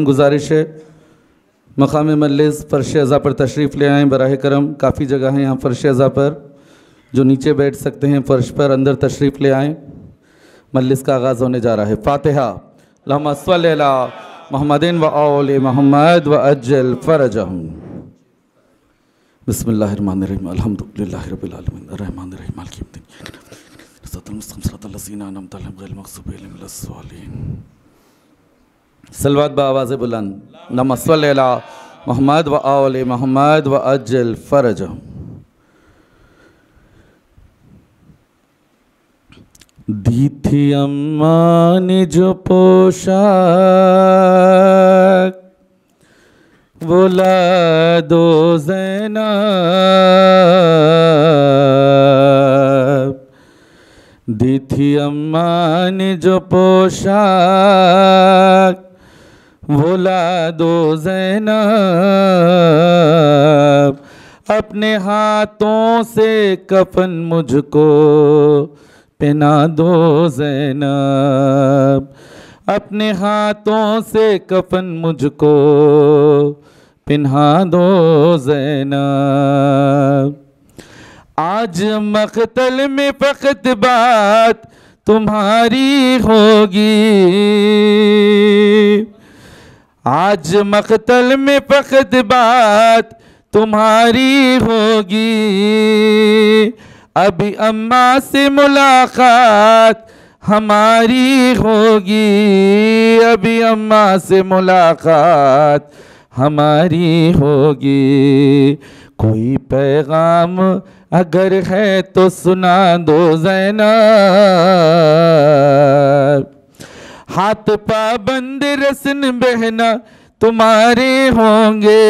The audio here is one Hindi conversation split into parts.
गुजारिश है मकाम मजलिस फर्श अज़ा पर तशरीफ़ ले आएँ बराह करम। काफ़ी जगह है यहाँ फर्श अज़ा पर, जो नीचे बैठ सकते हैं फर्श पर अंदर तशरीफ़ ले आएँ। मजलिस का आगाज़ होने जा रहा है। फातिहा। अल्लाहुम्मा सल्लि अला मुहम्मदिन व आले मुहम्मद व अज्जल फ़रजहुम। बिस्मिल्लाहिर्रहमानिर्रहीम। अल्हम्दुलिल्लाहि रब्बिल आलमीन अर्रहमानिर रहीम मालिकि यौमिद्दीन। सिरातल मुस्तक़ीम सिरातल लज़ीना अनअमता अलैहिम गैरिल मग़ज़ूबि अलैहिम वलद्दालिन। सलवात बआवाज़ बुलंद। अल्लाहुम्मा सल्लि अला मुहम्मद व आले मुहम्मद व अज्जल फ़रजहुम। दी थी अम्मा ने जो पोशाक वो ला दो ज़ैनब। दी थी अम्मा ने जो पोशाक वो ला दो ज़ैनब। अपने हाथों से कफन मुझको पहना दो ज़ैनब। अपने हाथों से कफन मुझको पहना दो ज़ैनब। आज मक़तल में फ़क़त बात तुम्हारी होगी। आज मक़तल में फ़क़त बात तुम्हारी होगी। अभी अम्मा से मुलाकात हमारी होगी। अभी अम्मा से मुलाकात हमारी होगी। कोई पैगाम अगर है तो सुना दो ज़ैनब। हाथ पाबंद रस्न बहना तुम्हारे होंगे।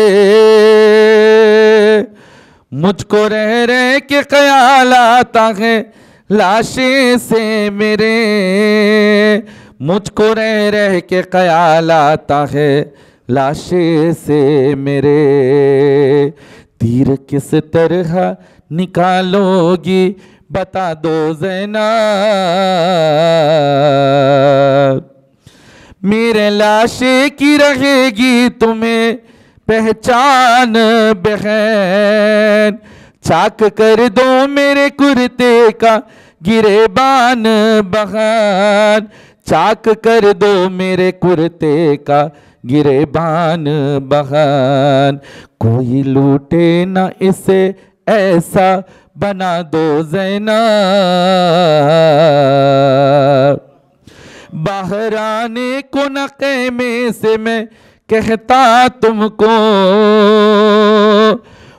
मुझको रह रह के ख्याल आता है लाशें से मेरे। मुझको रह रह के ख्याल आता है लाशें से मेरे। तीर किस तरह निकालोगी बता दो ज़ैनब। मेरे लाशे की रहेगी तुम्हें पहचान बहन। चाक कर दो मेरे कुर्ते का गिरेबान बहन। चाक कर दो मेरे कुर्ते का गिरेबान बहन। कोई लूटे ना इसे ऐसा बना दो ज़ैनब। बाहर आने को न क़ैमे से मैं कहता तुमको।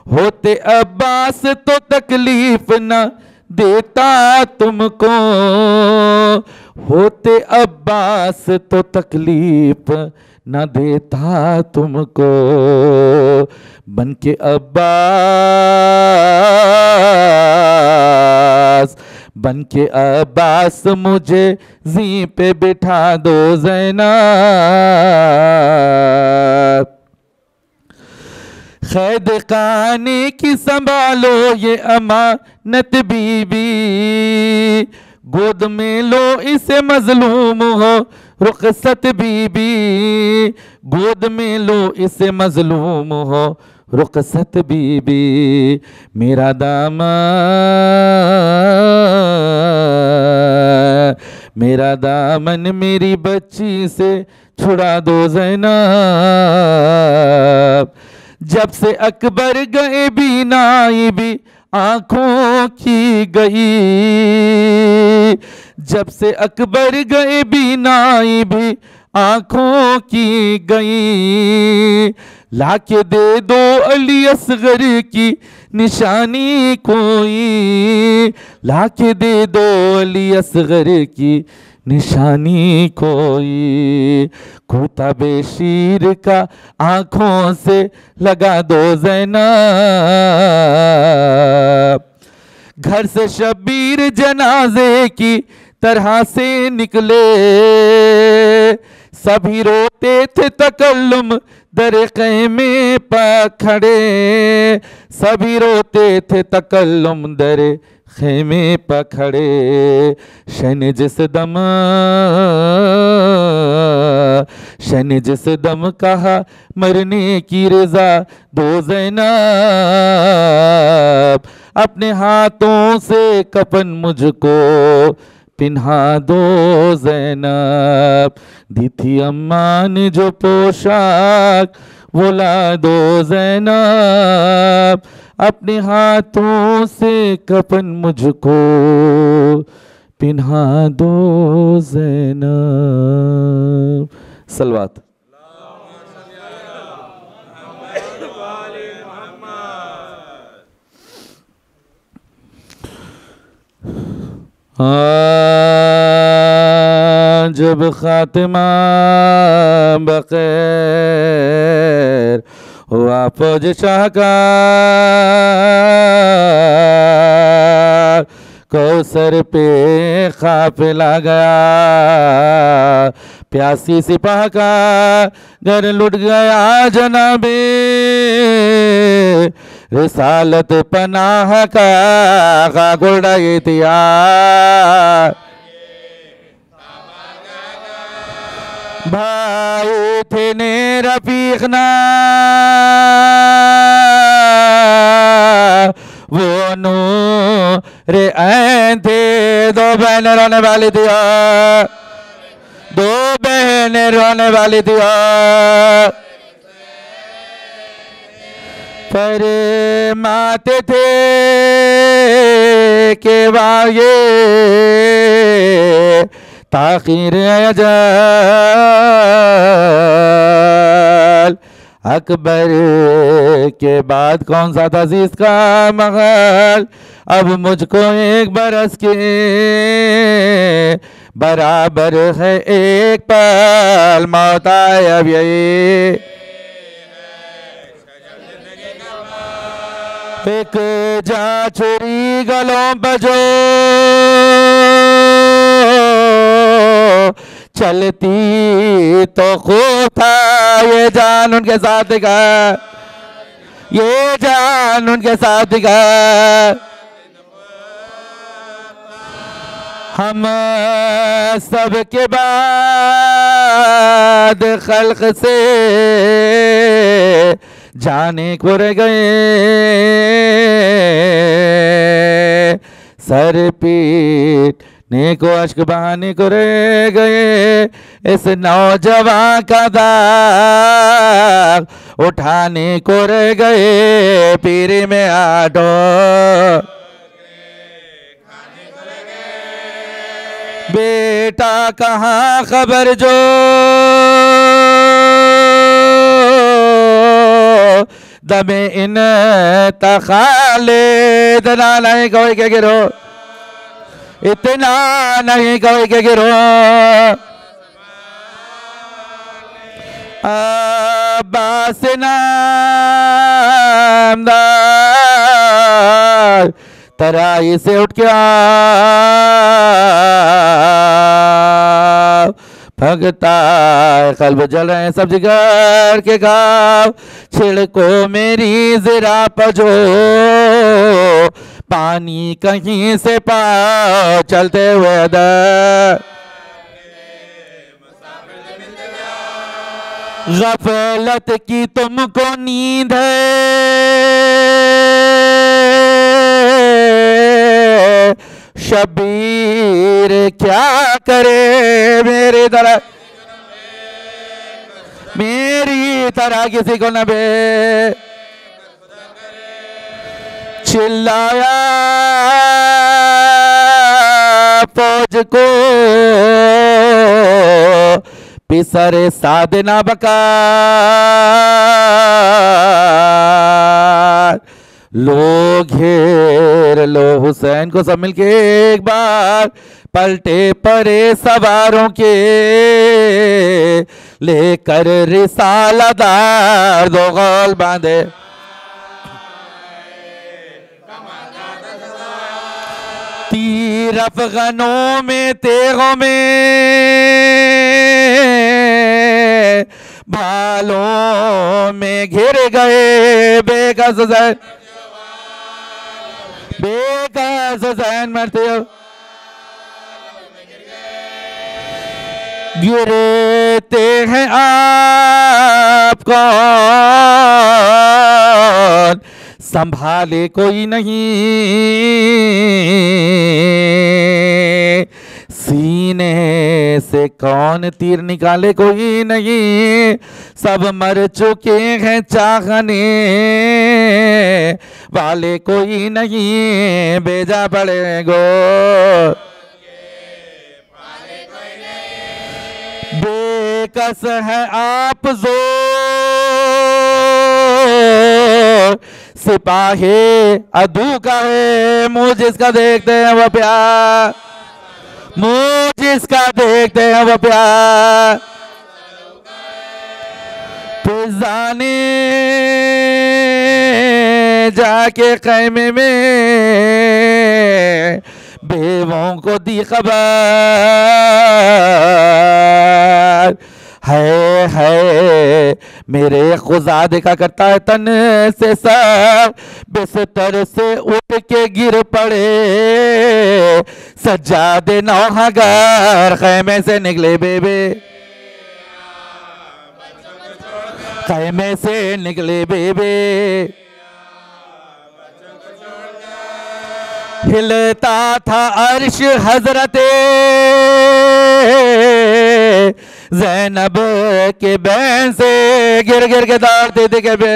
होते अब्बास तो तकलीफ न देता तुमको। होते अब्बास तो तकलीफ न देता तुमको। बनके अब्बास बनके अब्बास मुझे ज़ी पे बिठा दो ज़ैनब। क़ैद खाने की संभालो ये अमानत बीबी। गोद में लो इसे मजलूम हो रुख़सत बीबी। गोद में लो इसे मजलूम हो रुख़सत बीबी। मेरा दामन मेरी बच्ची से छुड़ा दो ज़ैनब। जब से अकबर गए बीनाई भी आँखों की गई। जब से अकबर गए बीनाई भी आँखों की गई। लाके दे दो अली असगर की निशानी कोई। लाके दे दो अली असगर की निशानी कोई। खूता बेशीर का आँखों से लगा दो ज़ैनब। घर से शब्बीर जनाजे की तरह से निकले। सभी रोते थे तकल्लुम दर ख़ैमे पर खड़े। सभी रोते थे तकल्लुम दर खेमे पखड़े शन जिस दम, शन जिस दम कहा मरने की रज़ा दो ज़ैनब, अपने हाथों से कफन मुझको पिन्हा दो ज़ैनब, दी थी अम्मा ने जो पोशाक वो ला दो ज़ैनब, अपने हाथों से कफन मुझको पिन्हा दो ज़ैनब। सलवात। जब खातिमा बखैर हुआ फौज शाह का, कौसर पे काफिला गया, प्यासी सिपाह का घर लुट गया जनाबे, रिसालत पनाह का गुड़ा ये दिया, भाई थे ने रफीकना वो नूरे ऐन थे, दो बहनें रोने वाली थी, दो बहनें रोने वाली थी, पर माते थे के वाये ताखीर अजल, अकबर के बाद कौन सा था अजीज का महल, अब मुझको एक बरस के बराबर है एक पल, मौत आए अब यही एक जा छुरी गलों बजो, चलती तो खूब था ये जान उनके साथ का, ये जान उनके साथ का, हम सबके बाद खल्क से जाने को रह गए, सर पीट ने को अश्क बहाने को रह गए, इस नौजवान का दाग उठाने को रह गए, पीरी में आटो बेटा कहाँ खबर जो, दमे इन तखाले इतना नहीं कोई के गिरो, इतना नहीं कोई के गिरो, अब्बास नामदार तराई से उठ के भगता कल्ब जल रहे हैं सब जिगर के घाव, छिड़को मेरी जरा पजो, पानी कहीं से पाओ चलते हुए गफलत की तुमको नींद है, शबीर क्या करे मेरी तरह किसी को न बे, चिल्लाया फौज को पिसरे साधना बका, लो घेर लो हुसैन को सब मिलके एक बार, पलटे परे सवारों के लेकर रिसालदार दो गौल बांधे, तीर अफगानों में तेगों में भालों में घिर गए, बेकस अब्बास हुसैन मरते हो गिरते हैं आप कौन संभाले कोई नहीं सीने से कौन तीर निकाले कोई नहीं सब मर चुके हैं चाहने वाले कोई नहीं भेजा पड़ेगो बेकस है आप जोर सिपाही अदू का है मुँह जिसका देखते हैं वह प्यार मुँह जिसका देखते हैं वह प्यार फिजाने जाके खैमे में बेवों को दी खबर है मेरे खुदा देखा करता है तन से सब बिस्तर से उठ के गिर पड़े सज्जादे नौहागर खैमे से निकले बेबे खैमे से निकले बेबे हिलता था अर्श हजरते ज़ैनब के बैन से गिर गिर के दौड़ते थे के बे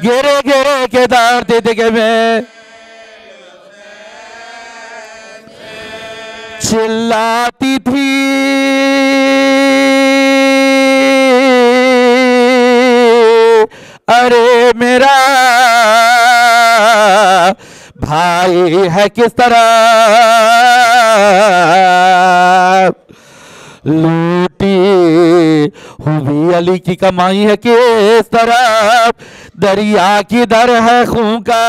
गिर गिर के दौड़ते थे के बे चिल्लाती थी अरे मेरा भाई है किस तरह लूटी हुई अली की कमाई है किस तरफ दरिया की दर है खून का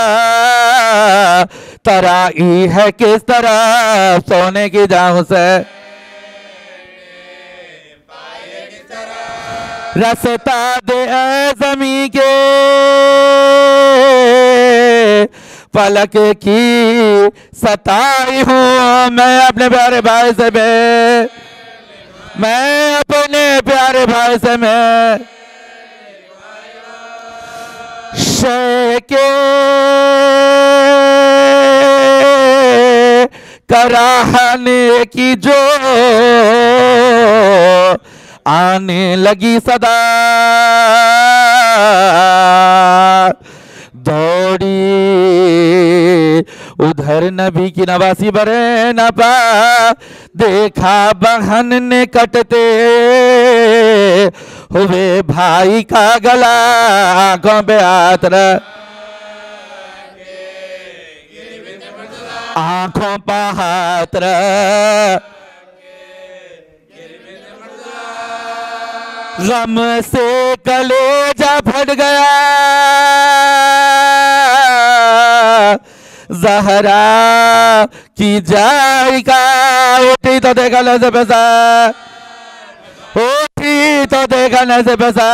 तराई है किस तरफ सोने की जान से रसता दे जमी के फलक की सताई हूँ मैं अपने प्यारे भाई से मैं अपने प्यारे भाई से मैं शेके कराहने की जो आने लगी सदा दौड़ी उधर नबी की नवासी बरे न पा देखा बहन ने कटते हुए भाई का गला आंखों पे हाथ आंखों पे हाथ गम से कलेजा फट गया जहरा की जायका उठी तो देखा नजर पैसा उठी तो देखा नजर पैसा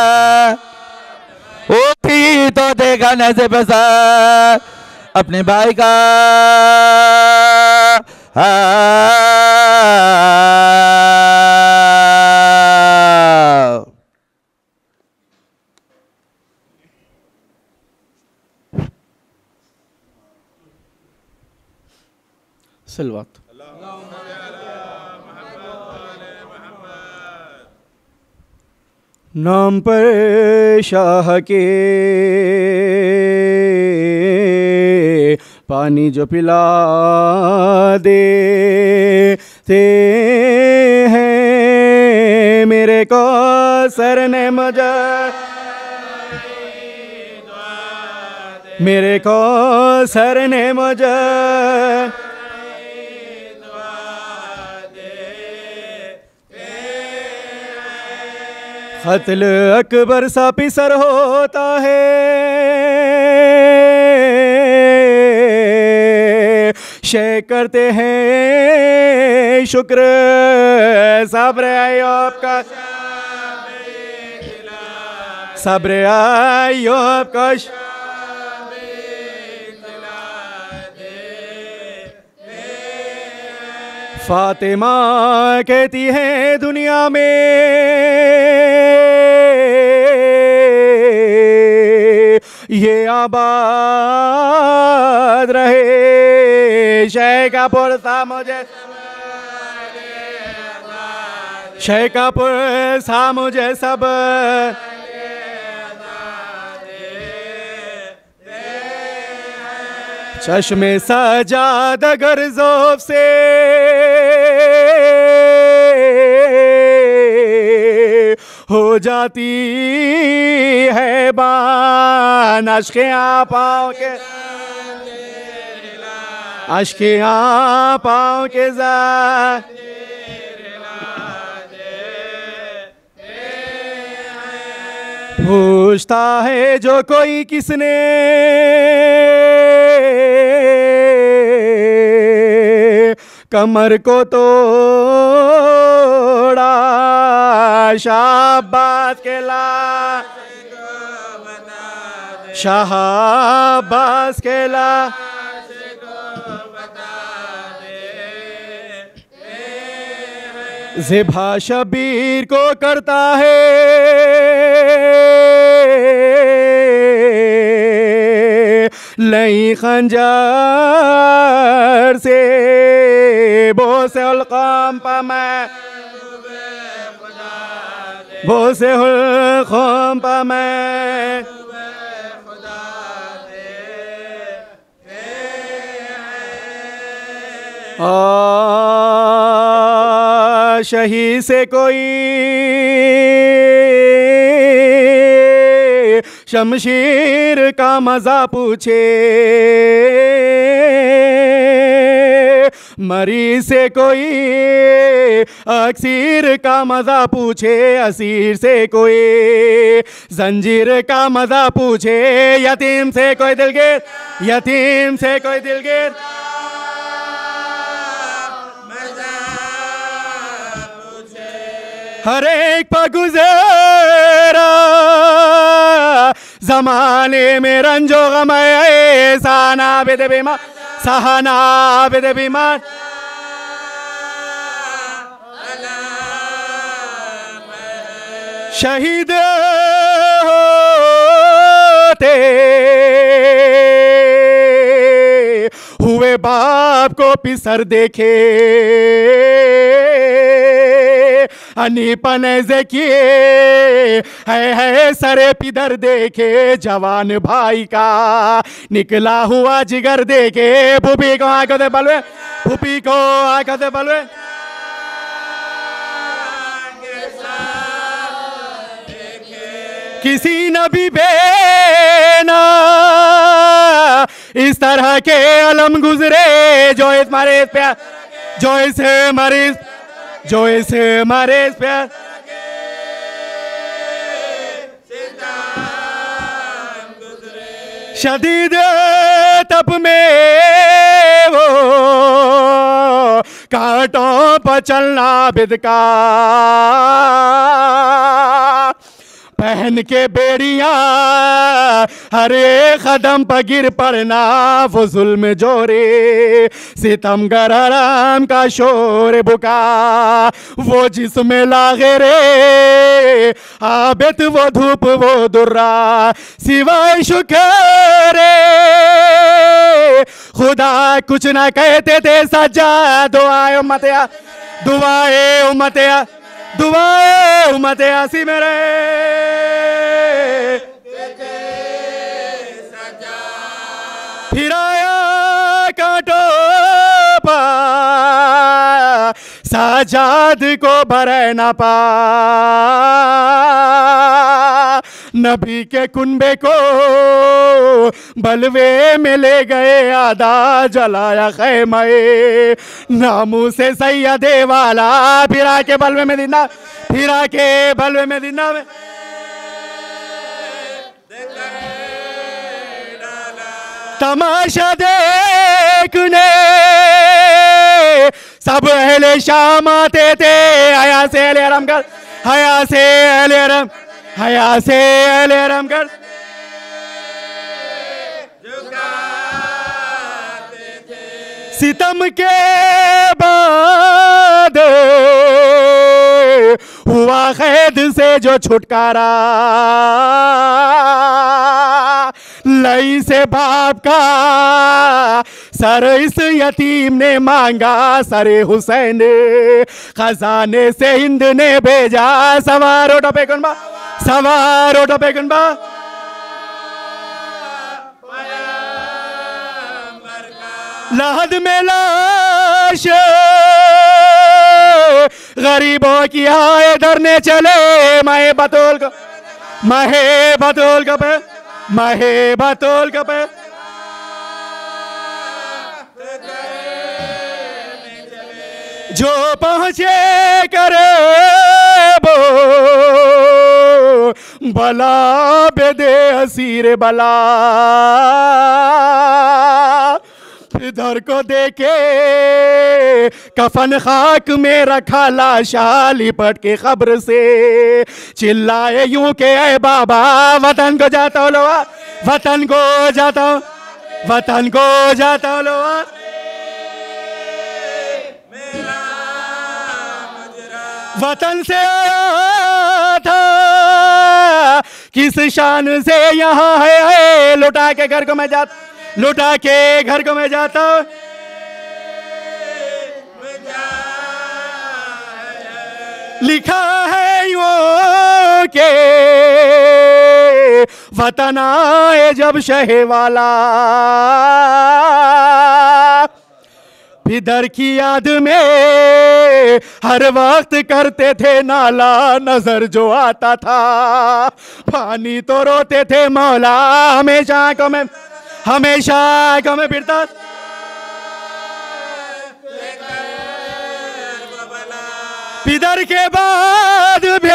उठी तो देखा नजर पैसा अपने भाई का सलवात नाम पर शाह के पानी जो पिला देते हैं मेरे को सर ने मुझे मेरे को सर ने मुझे कत्ल अकबर सा पिसर होता है शेख करते हैं शुक्र सब्र अय्यूब का सब्र अय्यूब का फातिमा कहती है दुनिया में ये आबाद रहे शेखापुर सा मुझे शेखापुर सा मुझे सब चश्मे सजाद अगर ज़ौफ़ से हो जाती है बान अश्के पाँव के अश्के पाँव के जा पूछता है जो कोई किसने कमर को तोड़ा शाहबाज के ला शाहबाज के ला ज़िबा शबीर को करता है लई खंजर से बोसे उल्काम पा मैं बोसे उल्काम पा मैं शहीद से कोई शमशीर का मज़ा पूछे मरीज से कोई अक्सीर का मज़ा पूछे असीर से कोई जंजीर का मज़ा पूछे यतीम से कोई दिलगीर यतीम से कोई दिलगीर हर एक पर गुज़रा ज़माने में रंजो गम ऐसा नाबिद बीमार सहाना आबिद बीमार शहीद होते हुए बाप को पिसर देखे अनीपन ऐसे किए है सरे पिदर देखे जवान भाई का निकला हुआ जिगर देखे फूफी को आंखों से बलवे फूफी को आंखों से बलवे किसी न भी बेना इस तरह के अलम गुजरे जो इस मरीज पे जो इस मरीज जो इस मरीज पे शदीद तप में वो कांटों पर चलना बिद का पहन के बेड़ियां हर एक कदम पर गिर पड़ना वो जुल्म जोरे सितमगर आराम का शोर बुका वो जिसमें लागे रे आबिद वो धूप वो दुर्रा सिवाय शुक्र खुदा कुछ ना कहते थे सजा दुआए उम्मतिया दुआए उम्मतिया दुआए उम्मत आसी मेरे फिर आया कांटो पा साजाद को भरे ना पा नबी के कुनबे को बलवे में ले गए आधा जलाया खैमे नामू से सैयदे वाला फिरा के बलवे में दिना फिरा के बलवे में दिना में तमाशा देखने सब अहले शाम आते थे हया से अहले हरम कर हया से अहले हरम हया से अहले हरम कर सितम के बाद बाद हुआ कैद से जो छुटकारा, लई से बाप का सर इस यतीम ने मांगा, सरे हुसैन खजाने से हिंद ने भेजा, सवार ओटो पे गुनबा, सवार ओटो पे गुनबा। लहद में लाश गरीबों की आए धरने चले, महे बतौल का, महे बतौल का पे, महे बतौल का पे। जो पहुंचे करे वो बला बेदे हसीर बला, इधर को देखे कफन खाक में रखा लाशा, लिपट के खबर से चिल्लाए यूं के ऐ बाबा, वतन को जाता हूं लोआ, वतन को जाता हूं, वतन को जाता हूं लोआ। वतन से आया था किस शान से यहाँ है, लुटा के घर को मैं जाता, लुटा के घर को मैं जाता हूं। लिखा है यूं के वतन आए जब शहे वाला, फिदर की याद में हर वक्त करते थे नाला, नजर जो आता था पानी तो रोते थे मौला, हमेशा आंखों में, हमेशा आंखों में फिरता। फिदर के बाद भी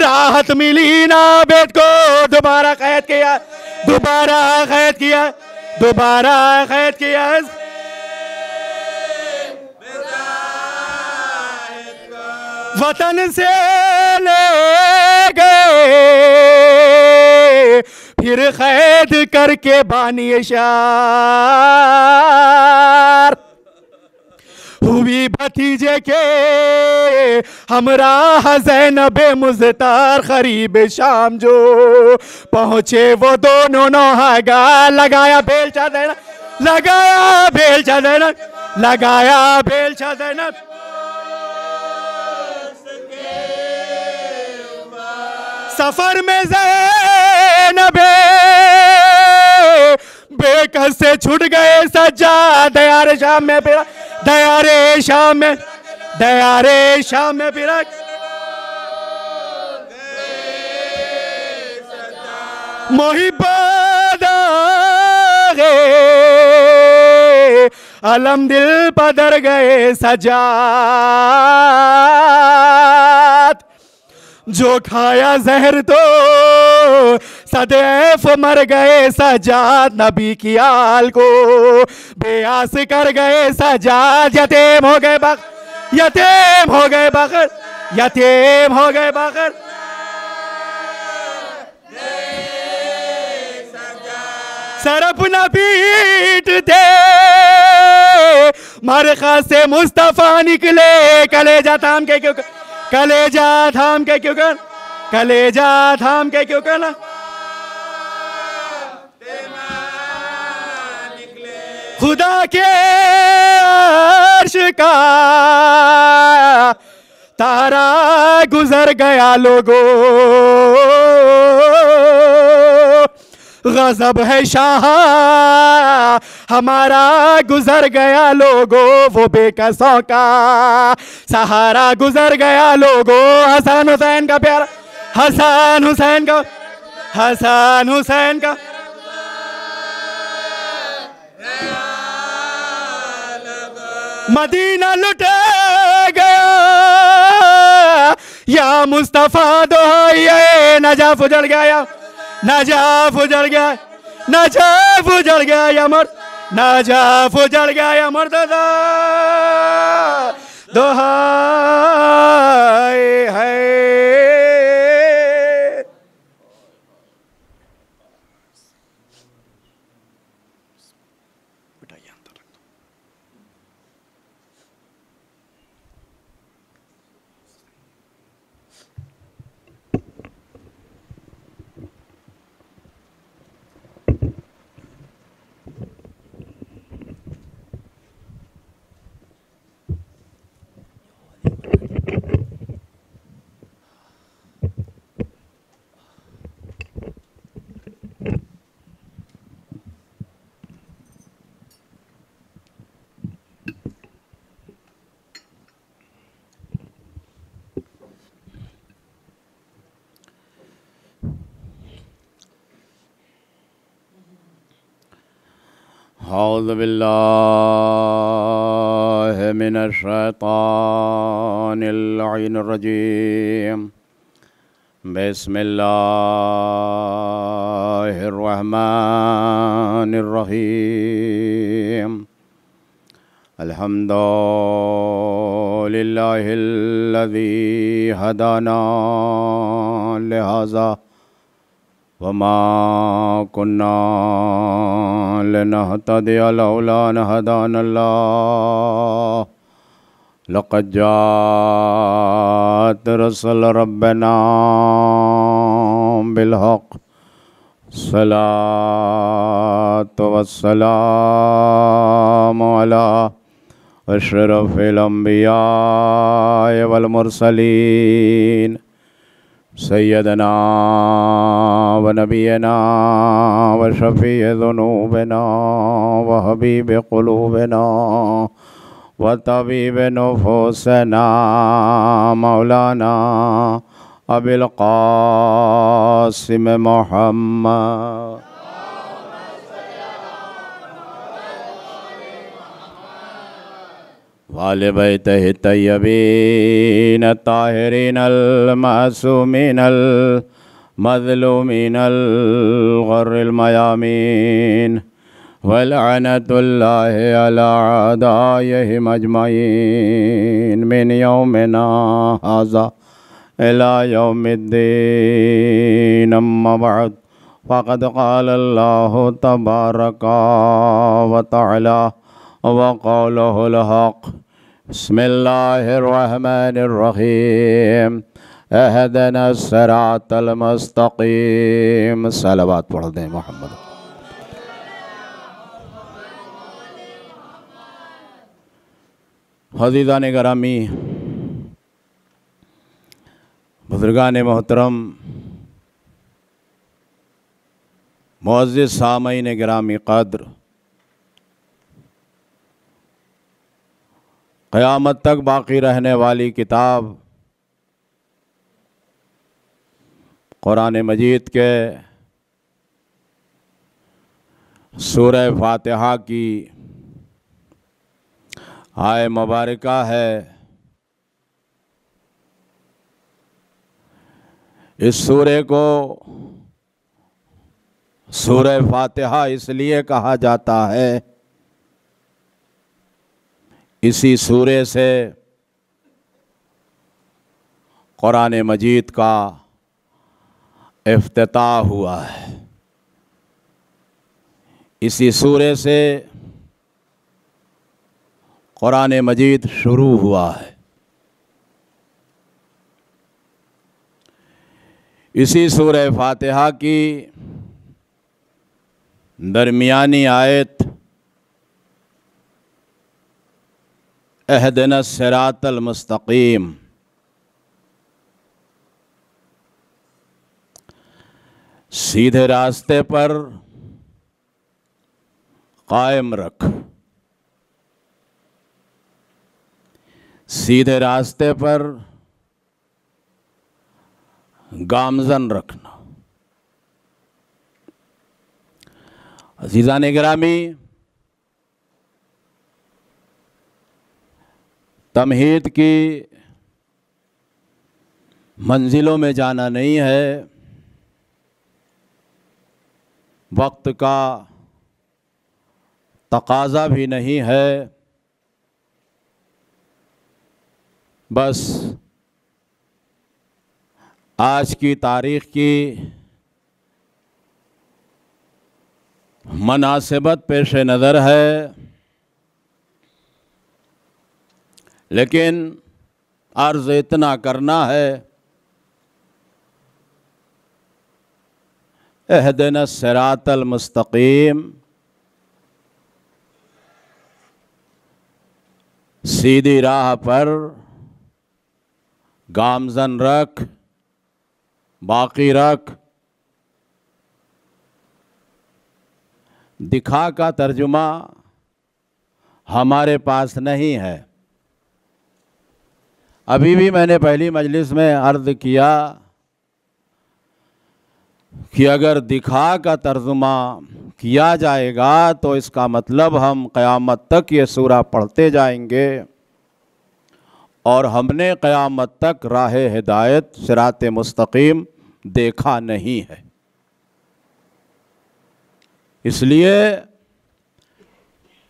राहत मिली ना बेद को, दोबारा कैद किया, दोबारा कैद किया, दोबारा कैद किया। वतन से ले गए फिर कैद करके बानी शार, हुई भतीजे के हमराह ज़ैनबे मुज़्तार, करीब शाम जो पहुंचे वो दोनों नौहागा, लगाया बेलचा देना, लगाया बेलचा देना, लगाया बेलचा देना। सफर में ज़ैनबे बेकस से छूट गए सज्जाद, दयारे शाम में फिरा, दयारे शाम में, दयारे शाम में फिरा। मोहिब्बत अलम दिल पदर गए सजाद, जो खाया जहर तो सदैफ मर गए सजाद, नबी की आल को बेआस कर गए सजाद, यतीम हो गए बख, यतीम हो गए बखर, यतीम हो गए बखर। सर अपना पीटते मरखा से मुस्तफा निकले, कलेजा थाम के क्यों, कलेजा थाम के क्यों कर, कलेजा थाम के क्यों करना। खुदा के अर्श का तारा गुजर गया लोगों, गजब है शाह हमारा गुजर गया लोगों, वो बेकसों का सहारा गुजर गया लोगों। हसन हुसैन का प्यारा, हसन हुसैन का, हसन हुसैन का। मदीना लुट गया या मुस्तफा दोहाइए, नजफ उजड़ गया, नजफ उजड़ गया, नजफ उजड़ गया या मर्द, नजफ उजड़ गया या मर्द दोहाई है। औज़ु बिल्लाहि मिनश शैतानिर रजीम। बिस्मिल्लाहिर रहमानिर रहीम। अल्हम्दुलिल्लाहिल्लज़ी हदाना लिहाज़ा वमा कुन्ना लिनहतदिया लौला अन हदानल्लाह। लक़द जाअत रसूल रब्बना बिलहक़। सलातु वस्सलामु अला अशरफिल अंबिया वल मुरसलीन सय्यदना व नबीना व शफ़ीअ ज़ुनूबिना व हबीब क़ुलूबिना व तबीब नुफ़ूसिना मौलाना अबिल क़ासिम मुहम्मद। वाले बैतिहि तय्यबीन ताहिरीनल मासूमीनल मज़लूमीनल ग़र्रिल मयामीन वलअनतुल्लाहि अला अदाइहिम अजमईन मिन यौमिना हाज़ा इला यौमिद्दीन। अम्मा बअद फ़क़द क़ालल्लाहु तबारका व तआला व क़ौलुहुल हक़। बिस्मिल्लाहिर्रहमानिर्रहीम। अहदिनस सिरातल मुस्तक़ीम। सलावत पढ़ दें मोहम्मद। हज़ीज़ान गिरामी, बुज़ुर्गान मोहतरम, मुअज़्ज़िज़ सामईन गिरामी क़द्र, क़यामत तक बाक़ी रहने वाली किताब कुरान मजीद के सूरह फ़ातिहा की आय मुबारका है। इस सूरे को सूरह फ़ातिहा इसलिए कहा जाता है, इसी सूरे से कुरान मजीद का इफ्तिताह हुआ है। इसी सूरे से कुरान मजीद शुरू हुआ है। इसी सूरह फ़ातिहा की दरमियानी आयत अहदिनस सिरातल मुस्तक़ीम, सीधे रास्ते पर कायम रख, सीधे रास्ते पर गामज़न रखना। अज़ीज़ान गिरामी, तमहीद की मंजिलों में जाना नहीं है, वक्त का तकाज़ा भी नहीं है। बस आज की तारीख़ की मुनासिबत पेश नज़र है, लेकिन अर्ज़ इतना करना है, अहदिनस सिरातल मुस्तक़ीम, सीधी राह पर गामज़न रख, बाकी रख। दिखा का तर्जुमा हमारे पास नहीं है। अभी भी मैंने पहली मजलिस में अर्ज़ किया कि अगर दिखा का तर्जुमा किया जाएगा तो इसका मतलब हम क़यामत तक ये सूरा पढ़ते जाएंगे और हमने क़यामत तक राह हिदायत सिरात मुस्तकीम देखा नहीं है। इसलिए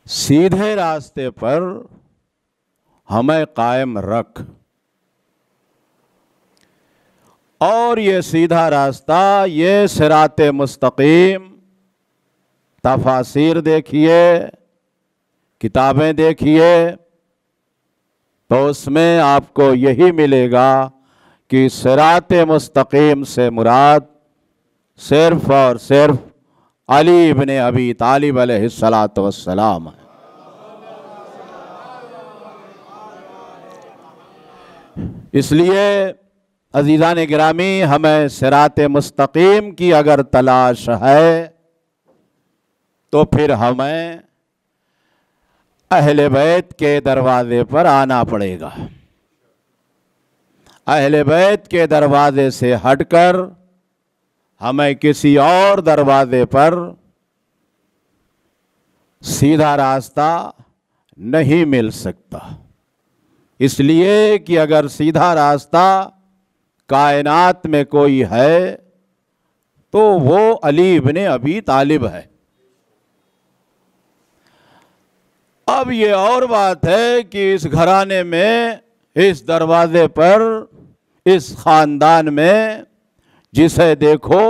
सीधे रास्ते पर हमें कायम रख, और ये सीधा रास्ता, ये सिरात मुस्तकीम, तफासिर देखिए, किताबें देखिए, तो उसमें आपको यही मिलेगा कि सिरात मुस्तकीम से मुराद सिर्फ और सिर्फ अली इब्ने अबी तालिब अलैहिस्सलातु वस्सलाम है। इसलिए अज़ीज़ान गिरामी, हमें सिरात मुस्तकीम की अगर तलाश है तो फिर हमें अहले बैत के दरवाज़े पर आना पड़ेगा। अहले बैत के दरवाज़े से हटकर हमें किसी और दरवाज़े पर सीधा रास्ता नहीं मिल सकता। इसलिए कि अगर सीधा रास्ता कायनात में कोई है तो वो अली इब्ने अबी तालिब है। अब ये और बात है कि इस घराने में, इस दरवाजे पर, इस ख़ानदान में जिसे देखो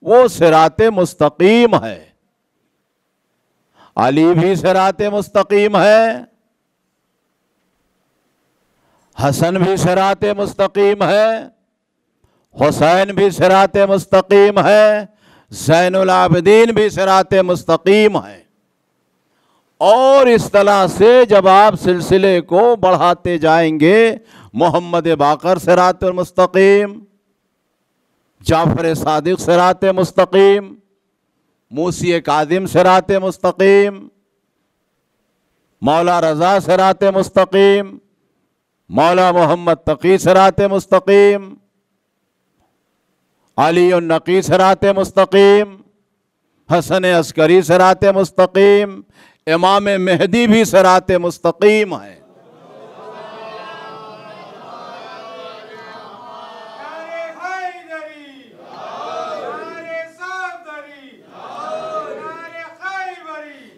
वो सिराते मुस्तकीम है। अली भी सिराते मुस्तकीम है, हसन भी सिराते मुस्तकीम है, हुसैन भी सिराते मुस्तकीम है, ज़ैनुल आबिदीन भी सिराते मुस्तकीम है। और इस तरह से जब आप सिलसिले को बढ़ाते जाएंगे, मोहम्मद बाकर सिराते मुस्तकीम, जाफर सादिक सिराते मुस्तकीम, मूसी कादिम सिराते मुस्तकीम, मौला रज़ा सिराते मुस्तकीम, मौला मोहम्मद तकी सिराते मुस्तकीम, अली नकी सिराते मुस्तकीम, हसन अस्करी सिराते मुस्तकीम, इमाम मेहदी भी सिराते मुस्तकीम है।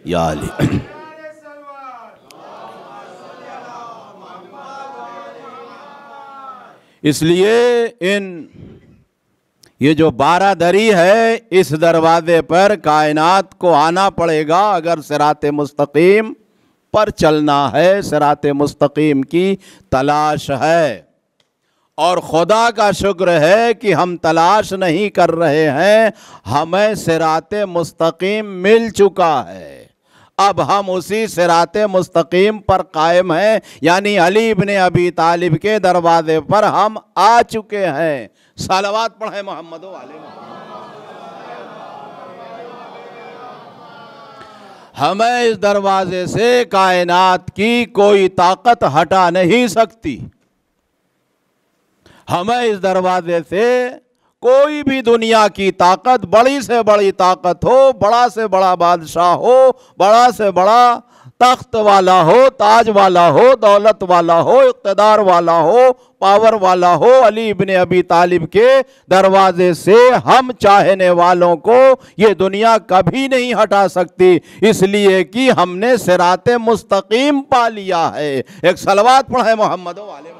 या अली। इसलिए ये जो बारादरी है, इस दरवाजे पर कायनात को आना पड़ेगा अगर सिरात मुस्तकीम पर चलना है, सिरात मुस्तकीम की तलाश है। और खुदा का शुक्र है कि हम तलाश नहीं कर रहे हैं, हमें सिरात मुस्तकीम मिल चुका है। अब हम उसी सिरात मुस्तकीम पर कायम हैं, यानी अली इब्ने अबी तालिब के दरवाजे पर हम आ चुके हैं। सलावत पढ़े मोहम्मद वाले। हमें इस दरवाजे से कायनात की कोई ताकत हटा नहीं सकती। हमें इस दरवाजे से कोई भी दुनिया की ताकत, बड़ी से बड़ी ताकत हो, बड़ा से बड़ा बादशाह हो, बड़ा से बड़ा तख्त वाला हो, ताज वाला हो, दौलत वाला हो, इक़्तिदार वाला हो, पावर वाला हो, अली इब्ने अबी तालिब के दरवाजे से हम चाहने वालों को ये दुनिया कभी नहीं हटा सकती, इसलिए कि हमने सिराते मुस्तकीम पा लिया है। एक सलवात पढ़े मोहम्मद वाले।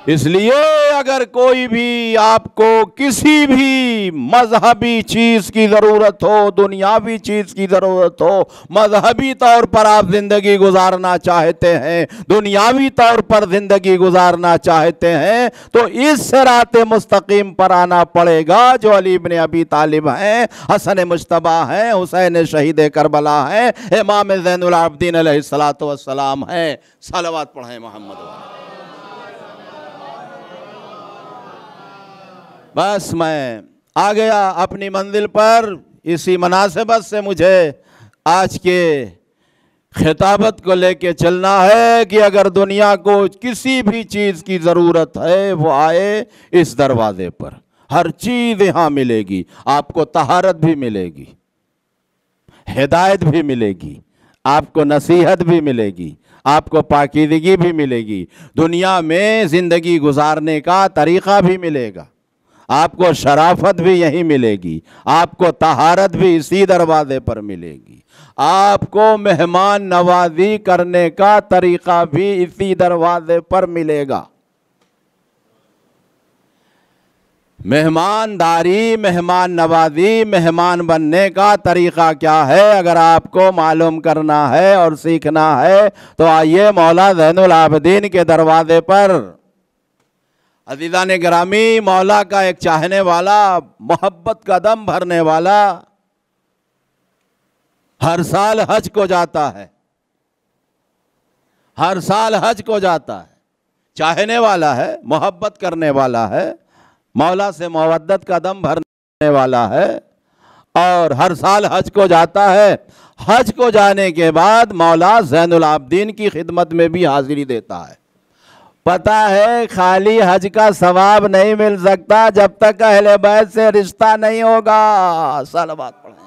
इसलिए अगर कोई भी आपको किसी भी मजहबी चीज़ की ज़रूरत हो, दुनियावी चीज़ की ज़रूरत हो, मजहबी तौर पर आप ज़िंदगी गुजारना चाहते हैं, दुनियावी तौर पर ज़िंदगी गुजारना चाहते हैं, तो इस सिरात मुस्तकीम पर आना पड़ेगा जो अली इब्ने अबी तालिब हैं, हसन मुज्तबा हैं, हुसैन शहीद करबला हैं, इमाम ज़ैनुल आबिदीन अलैहिस्सलातु वस्सलाम हैं। सलावत पढ़ें मोहम्मद वाले। बस मैं आ गया अपनी मंजिल पर। इसी मुनासिबत से मुझे आज के खिताबत को लेके चलना है कि अगर दुनिया को किसी भी चीज़ की ज़रूरत है वो आए इस दरवाजे पर। हर चीज़ यहाँ मिलेगी। आपको तहारत भी मिलेगी, हिदायत भी मिलेगी, आपको नसीहत भी मिलेगी, आपको पाकीदगी भी मिलेगी, दुनिया में ज़िंदगी गुजारने का तरीक़ा भी मिलेगा, आपको शराफत भी यहीं मिलेगी, आपको तहारत भी इसी दरवाज़े पर मिलेगी, आपको मेहमान नवाजी करने का तरीक़ा भी इसी दरवाज़े पर मिलेगा। मेहमानदारी, मेहमान नवाजी, मेहमान बनने का तरीक़ा क्या है, अगर आपको मालूम करना है और सीखना है तो आइए मौला ज़ैनुल आबिदीन के दरवाज़े पर। अज़ीज़ान गिरामी, मौला का एक चाहने वाला, मोहब्बत का दम भरने वाला हर साल हज को जाता है, हर साल हज को जाता है। चाहने वाला है, मोहब्बत करने वाला है, मौला से मवद्दत का दम भरने वाला है और हर साल हज को जाता है। हज को जाने के बाद मौला ज़ैनुल आबिदीन की खिदमत में भी हाजिरी देता है। पता है खाली हज का सवाब नहीं मिल सकता जब तक अहले बैत से रिश्ता नहीं होगा। सलावत पढ़ें।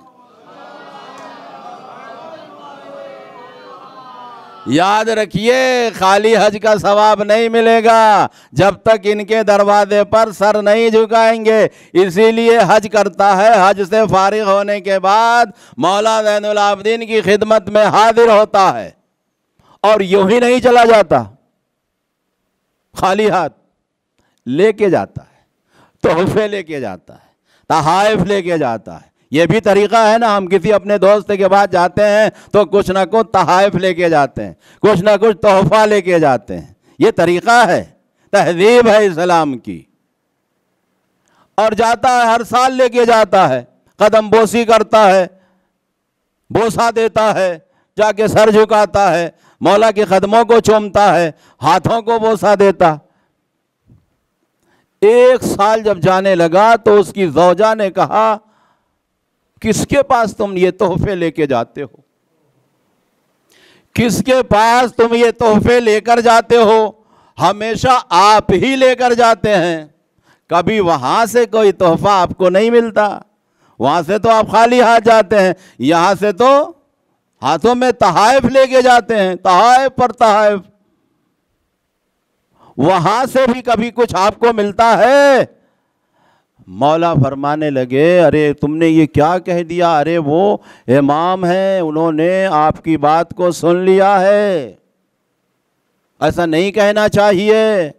याद रखिए, खाली हज का सवाब नहीं मिलेगा जब तक इनके दरवाजे पर सर नहीं झुकाएंगे। इसीलिए हज करता है, हज से फारिग होने के बाद मौला ज़ैनुल आबिदीन की खिदमत में हाजिर होता है और यूं ही नहीं चला जाता, खाली हाथ लेके जाता है, तोहफे लेके जाता है, तहाइफ लेके जाता है। ये भी तरीक़ा है ना, हम किसी अपने दोस्त के पास जाते हैं तो कुछ ना कुछ तहाइफ लेके जाते हैं, कुछ ना कुछ तोहफा लेके जाते हैं। ये तरीक़ा है, तहज़ीब है इस्लाम की। और जाता है, हर साल लेके जाता है, कदम बोसी करता है, बोसा देता है, जाके सर झुकाता है, मौला के कदमों को चूमता है, हाथों को बोसा देता। एक साल जब जाने लगा तो उसकी ज़ौजा ने कहा, किसके पास तुम ये तोहफे लेके जाते हो, किसके पास तुम ये तोहफे लेकर जाते हो? हमेशा आप ही लेकर जाते हैं, कभी वहां से कोई तोहफा आपको नहीं मिलता। वहां से तो आप खाली हाथ जाते हैं, यहां से तो हाथों में तहाइफ लेके जाते हैं, तहाइफ पर तहाइफ। वहां से भी कभी कुछ आपको मिलता है? मौला फरमाने लगे, अरे तुमने ये क्या कह दिया? अरे वो इमाम हैं, उन्होंने आपकी बात को सुन लिया है, ऐसा नहीं कहना चाहिए।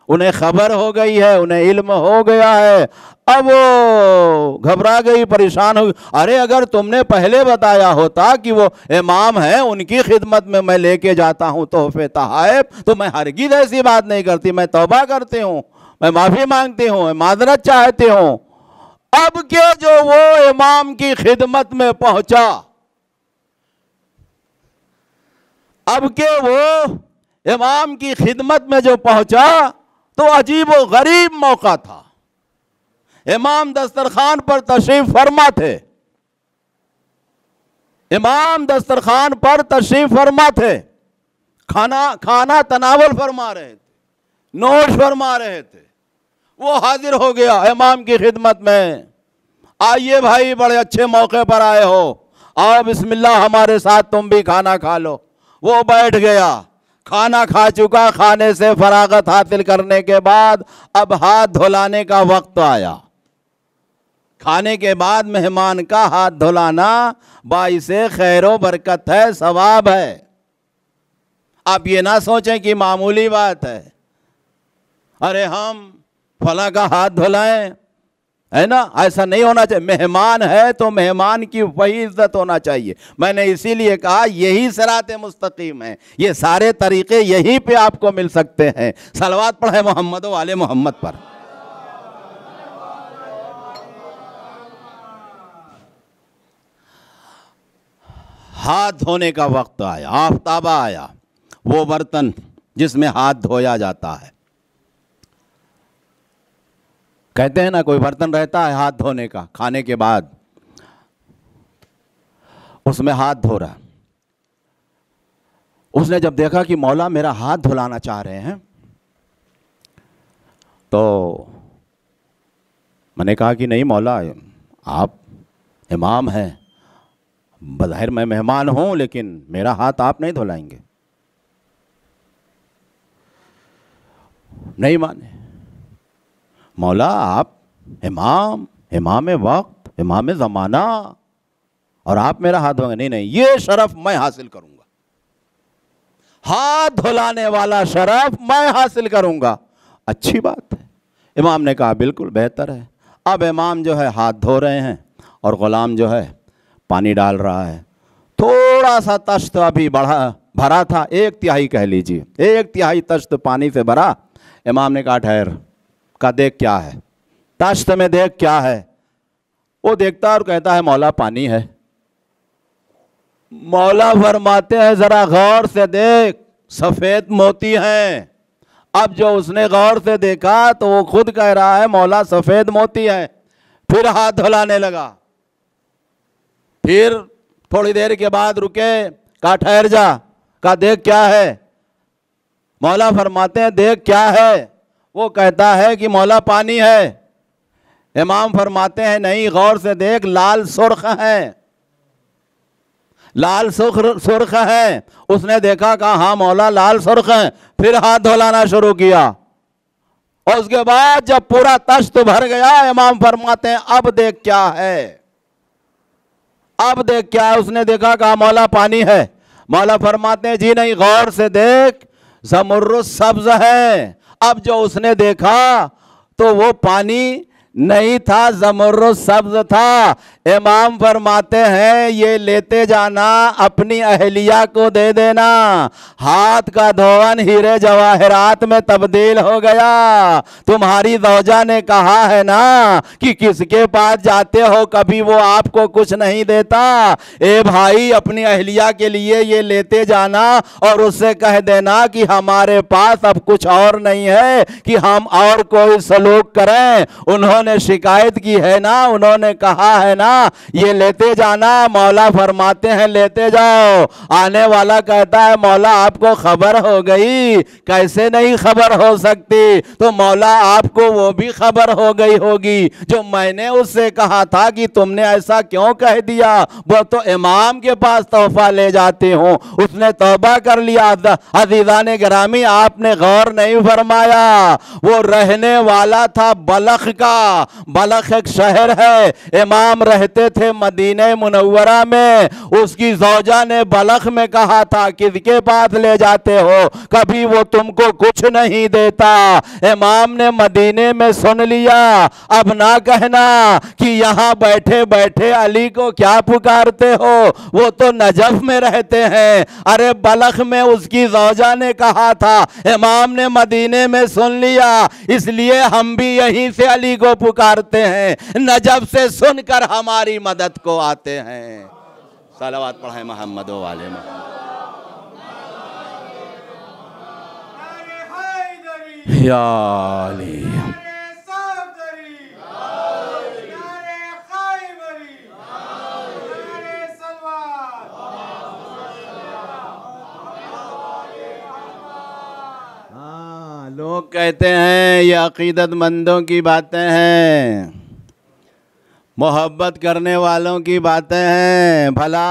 उन्हें खबर हो गई है, उन्हें इल्म हो गया है। अब वो घबरा गई, परेशान हो गई। अरे अगर तुमने पहले बताया होता कि वो इमाम है, उनकी खिदमत में मैं लेके जाता हूँ तोहफे तहाइफ, तो मैं हरगिज़ ऐसी बात नहीं करती। मैं तौबा करती हूँ, मैं माफ़ी मांगती हूँ, माजरत चाहती हूँ। अब के जो वो इमाम की खिदमत में पहुंचा, अब के वो इमाम की खिदमत में जो पहुंचा तो अजीब व गरीब मौका था। इमाम दस्तरखान पर तशरीफ फरमा थे, इमाम दस्तरखान पर तशरीफ फरमा थे, खाना तनावल फरमा रहे थे, नोश फरमा रहे थे। वो हाजिर हो गया इमाम की खिदमत में। आइए भाई, बड़े अच्छे मौके पर आए हो, आओ बिस्मिल्लाह हमारे साथ तुम भी खाना खा लो। वो बैठ गया, खाना खा चुका। खाने से फरागत हासिल करने के बाद अब हाथ धुलाने का वक्त आया। खाने के बाद मेहमान का हाथ धुलाना बाइसे खैरो बरकत है, सवाब है। आप ये ना सोचें कि मामूली बात है, अरे हम फला का हाथ धुलाएं, है ना, ऐसा नहीं होना चाहिए। मेहमान है तो मेहमान की वही इज्जत होना चाहिए। मैंने इसीलिए कहा यही सिराते मुस्तकीम है, ये सारे तरीके यहीं पे आपको मिल सकते हैं। सलवात पढ़े मोहम्मद वाले मोहम्मद पर। हाथ धोने का वक्त आया, आफताबा आया, वो बर्तन जिसमें हाथ धोया जाता है। कहते हैं ना, कोई बर्तन रहता है हाथ धोने का, खाने के बाद उसमें हाथ धो रहा। उसने जब देखा कि मौला मेरा हाथ धुलाना चाह रहे हैं, तो मैंने कहा कि नहीं मौला, आप इमाम हैं, बज़ाहिर मैं मेहमान हूँ, लेकिन मेरा हाथ आप नहीं धुलाएंगे। नहीं माने। मौला आप इमाम वक्त, इमाम ज़माना, और आप मेरा हाथ धोएंगे? नहीं नहीं, ये शरफ मैं हासिल करूंगा, हाथ धुलाने वाला शरफ मैं हासिल करूंगा। अच्छी बात है। इमाम ने कहा बिल्कुल बेहतर है। अब इमाम जो है हाथ धो रहे हैं और ग़ुलाम जो है पानी डाल रहा है। थोड़ा सा तश्त अभी भरा था, 1/3 कह लीजिए, 1/3 तश्त पानी से भरा। इमाम ने कहा ठहर, का देख क्या है, तश्त में देख क्या है। वो देखता और कहता है मौला पानी है। मौला फरमाते हैं जरा गौर से देख, सफ़ेद मोती हैं। अब जो उसने गौर से देखा तो वो खुद कह रहा है मौला सफ़ेद मोती है। फिर हाथ धुलाने लगा। फिर थोड़ी देर के बाद रुके, कहा ठहर जा, कहा देख क्या है। मौला फरमाते हैं देख क्या है। वो कहता है कि मौला पानी है। इमाम फरमाते हैं नहीं, गौर से देख, लाल सुर्ख है, लाल सुर्ख है। उसने देखा, कहा हाँ मौला लाल सुर्ख है। फिर हाथ धुलाना शुरू किया और उसके बाद जब पूरा तश्त भर गया, इमाम फरमाते हैं अब देख क्या है, अब देख क्या है। उसने देखा, कहा मौला पानी है। मौला फरमाते हैं जी नहीं, गौर से देख, ज़मुर्रुद सब्ज है। अब जो उसने देखा तो वो पानी नहीं था, ज़मुर्रुद सब्ज था। इमाम फरमाते हैं ये लेते जाना, अपनी अहलिया को दे देना। हाथ का धोवन हीरे जवाहरात में तब्दील हो गया। तुम्हारी ज़ौजा ने कहा है ना कि किसके पास जाते हो कभी वो आपको कुछ नहीं देता। ए भाई, अपनी अहलिया के लिए ये लेते जाना और उससे कह देना कि हमारे पास अब कुछ और नहीं है कि हम और कोई सलूक करें। उन्होंने शिकायत की है ना, उन्होंने कहा है ना, ये लेते जाना। मौला फरमाते हैं लेते जाओ। आने वाला कहता है मौला आपको खबर हो गई। कैसे नहीं खबर हो सकती, तो मौला आपको वो भी खबर हो गई होगी जो मैंने उससे कहा था कि तुमने ऐसा क्यों कह दिया। वो तो इमाम के पास तोहफा ले जाते हो, उसने तौबा कर लिया। अज़ीज़ान गिरामी, आपने गौर नहीं फरमाया, वो रहने वाला था बलख का। बलख एक शहर है, इमाम रहते थे मदीने मुनव्वरा में। उसकी ज़ौजा ने बलख में कहा था किसके पास ले जाते हो, कभी वो तुमको कुछ नहीं देता। इमाम ने मदीने में सुन लिया। अब ना कहना कि यहाँ बैठे बैठे अली को क्या पुकारते हो, वो तो नजफ में रहते हैं। अरे बलख में उसकी ज़ौजा ने कहा था, इमाम ने मदीने में सुन लिया, इसलिए हम भी यहीं से अली को पुकारते हैं। नजफ से सुनकर हमारी मदद को आते हैं। सलावत पढ़े मोहम्मद वाले मोहम्मद। या अली लोग कहते हैं ये अकीदतमंदों की बातें हैं, मोहब्बत करने वालों की बातें हैं। भला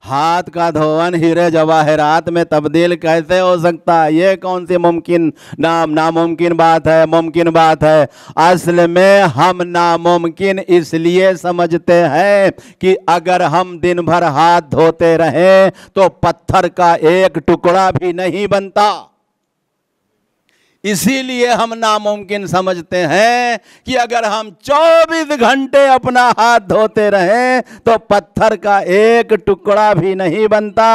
हाथ का धोवन हीरे जवाहरात में तब्दील कैसे हो सकता है? ये कौन सी मुमकिन नामुमकिन बात है? मुमकिन बात है। असल में हम नामुमकिन इसलिए समझते हैं कि अगर हम दिन भर हाथ धोते रहें तो पत्थर का एक टुकड़ा भी नहीं बनता। इसीलिए हम नामुमकिन समझते हैं कि अगर हम 24 घंटे अपना हाथ धोते रहें तो पत्थर का एक टुकड़ा भी नहीं बनता।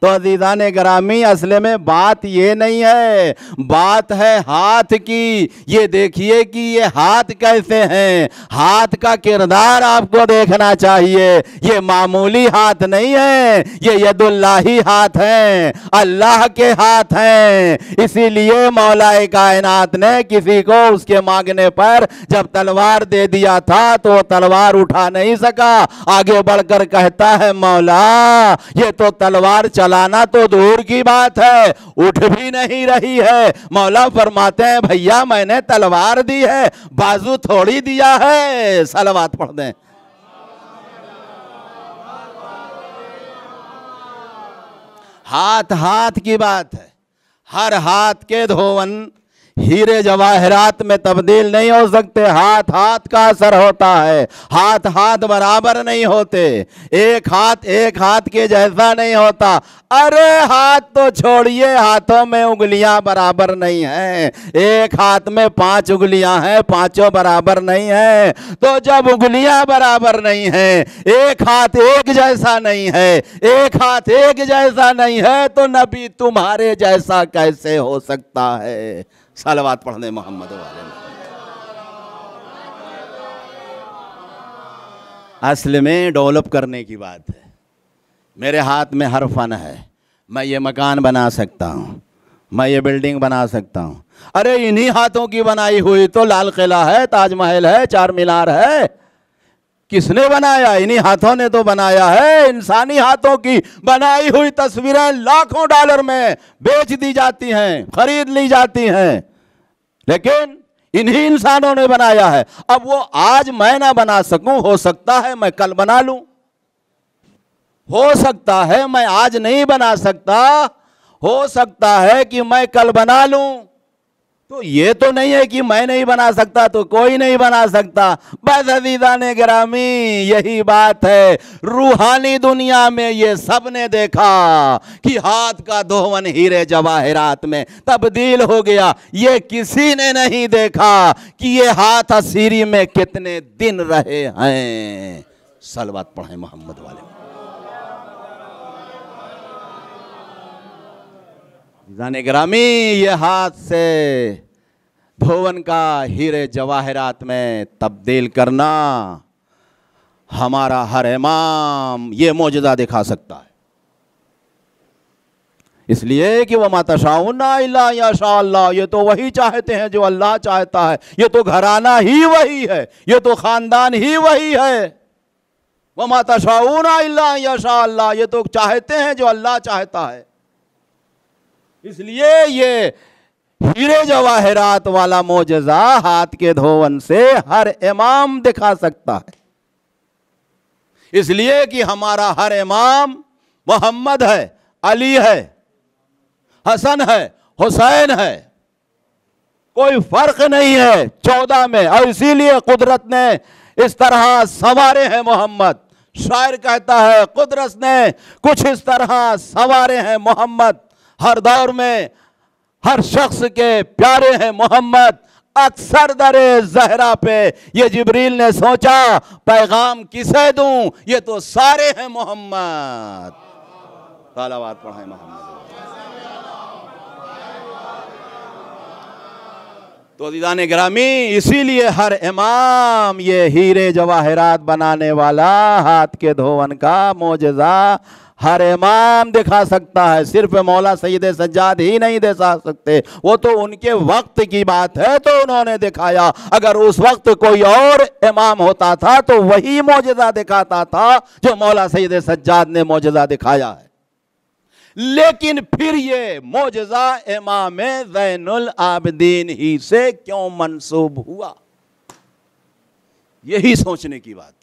तो अज़ीज़ान गिरामी, असल में बात ये नहीं है, बात है हाथ की। ये देखिए कि ये हाथ कैसे हैं। हाथ का किरदार आपको देखना चाहिए। ये मामूली हाथ नहीं है, ये यदुल्लाही हाथ हैं, अल्लाह के हाथ हैं। इसीलिए मौला खुदाए कायनात ने किसी को उसके मांगने पर जब तलवार दे दिया था तो वो तलवार उठा नहीं सका। आगे बढ़कर कहता है मौला ये तो तलवार चलाना तो दूर की बात है, उठ भी नहीं रही है। मौला फरमाते हैं भैया मैंने तलवार दी है, बाजू थोड़ी दिया है। सलवात पढ़ दें। हाथ हाथ की बात है, हर हाथ के धोवन हीरे जवाहरात में तब्दील नहीं हो सकते। हाथ हाथ का असर होता है, हाथ हाथ बराबर नहीं होते, एक हाथ के जैसा नहीं होता। अरे हाथ तो छोड़िए, हाथों में उंगलियां बराबर नहीं हैं। एक हाथ में 5 उंगलियां हैं, पांचों बराबर नहीं है। तो जब उंगलियां बराबर नहीं है, एक हाथ एक जैसा नहीं है, एक हाथ एक जैसा नहीं है, तो नबी तुम्हारे जैसा कैसे हो सकता है। सलवात पढ़ने मोहम्मद वाले में। असल में डेवलप करने की बात है। मेरे हाथ में हर फन है, मैं ये मकान बना सकता हूँ, मैं ये बिल्डिंग बना सकता हूँ। अरे इन्हीं हाथों की बनाई हुई तो लाल किला है, ताजमहल है, 4 मीनार है। किसने बनाया? इन्हीं हाथों ने तो बनाया है। इंसानी हाथों की बनाई हुई तस्वीरें लाखों डॉलर में बेच दी जाती हैं, खरीद ली जाती हैं, लेकिन इन्हीं इंसानों ने बनाया है। अब वो आज मैं ना बना सकूं, हो सकता है मैं कल बना लूं, हो सकता है मैं आज नहीं बना सकता, हो सकता है कि मैं कल बना लूं। तो ये तो नहीं है कि मैं नहीं बना सकता तो कोई नहीं बना सकता। बस अज़ीज़ाने गिरामी यही बात है। रूहानी दुनिया में ये सब ने देखा कि हाथ का धोवन हीरे जवाहरात में तब्दील हो गया। ये किसी ने नहीं देखा कि ये हाथ असीरी में कितने दिन रहे हैं। सलवात पढ़े मोहम्मद वाले। जाने ग्रामी ये हाथ से धोवन का हीरे जवाहरात में तब्दील करना हमारा हर इमाम ये मौजज़ा दिखा सकता है। इसलिए कि वह मातशाउना इल्ला यशा अल्लाह, ये तो वही चाहते हैं जो अल्लाह चाहता है। ये तो घराना ही वही है, ये तो खानदान ही वही है। वह मातशाउना इल्ला यशा अल्लाह, ये तो चाहते हैं जो अल्लाह चाहता है। इसलिए ये हीरे जवाहरात वाला मौजज़ा हाथ के धोवन से हर इमाम दिखा सकता है। इसलिए कि हमारा हर इमाम मोहम्मद है, अली है, हसन है, हुसैन है, कोई फर्क नहीं है 14 में। और इसीलिए कुदरत ने इस तरह संवारे हैं मोहम्मद। शायर कहता है कुदरत ने कुछ इस तरह संवारे हैं मोहम्मद। हर दौर में हर शख्स के प्यारे हैं मोहम्मद। अक्सर दरे जहरा पे ये जिब्रील ने सोचा पैगाम किसे दूं, ये तो सारे हैं मोहम्मद। सलावत पढ़ाए मोहम्मद। तो दीदाने ग्रामी इसीलिए हर इमाम ये हीरे जवाहरात बनाने वाला हाथ के धोवन का मौजज़ा हर इमाम दिखा सकता है। सिर्फ मौला सैयद सज्जाद ही नहीं दिखा सकते, वो तो उनके वक्त की बात है तो उन्होंने दिखाया। अगर उस वक्त कोई और इमाम होता था तो वही मौजज़ा दिखाता था जो मौला सैयद सज्जाद ने मौजज़ा दिखाया है। लेकिन फिर ये मौजज़ा इमाम ज़ैनुल आबिदीन ही से क्यों मंसूब हुआ, यही सोचने की बात है।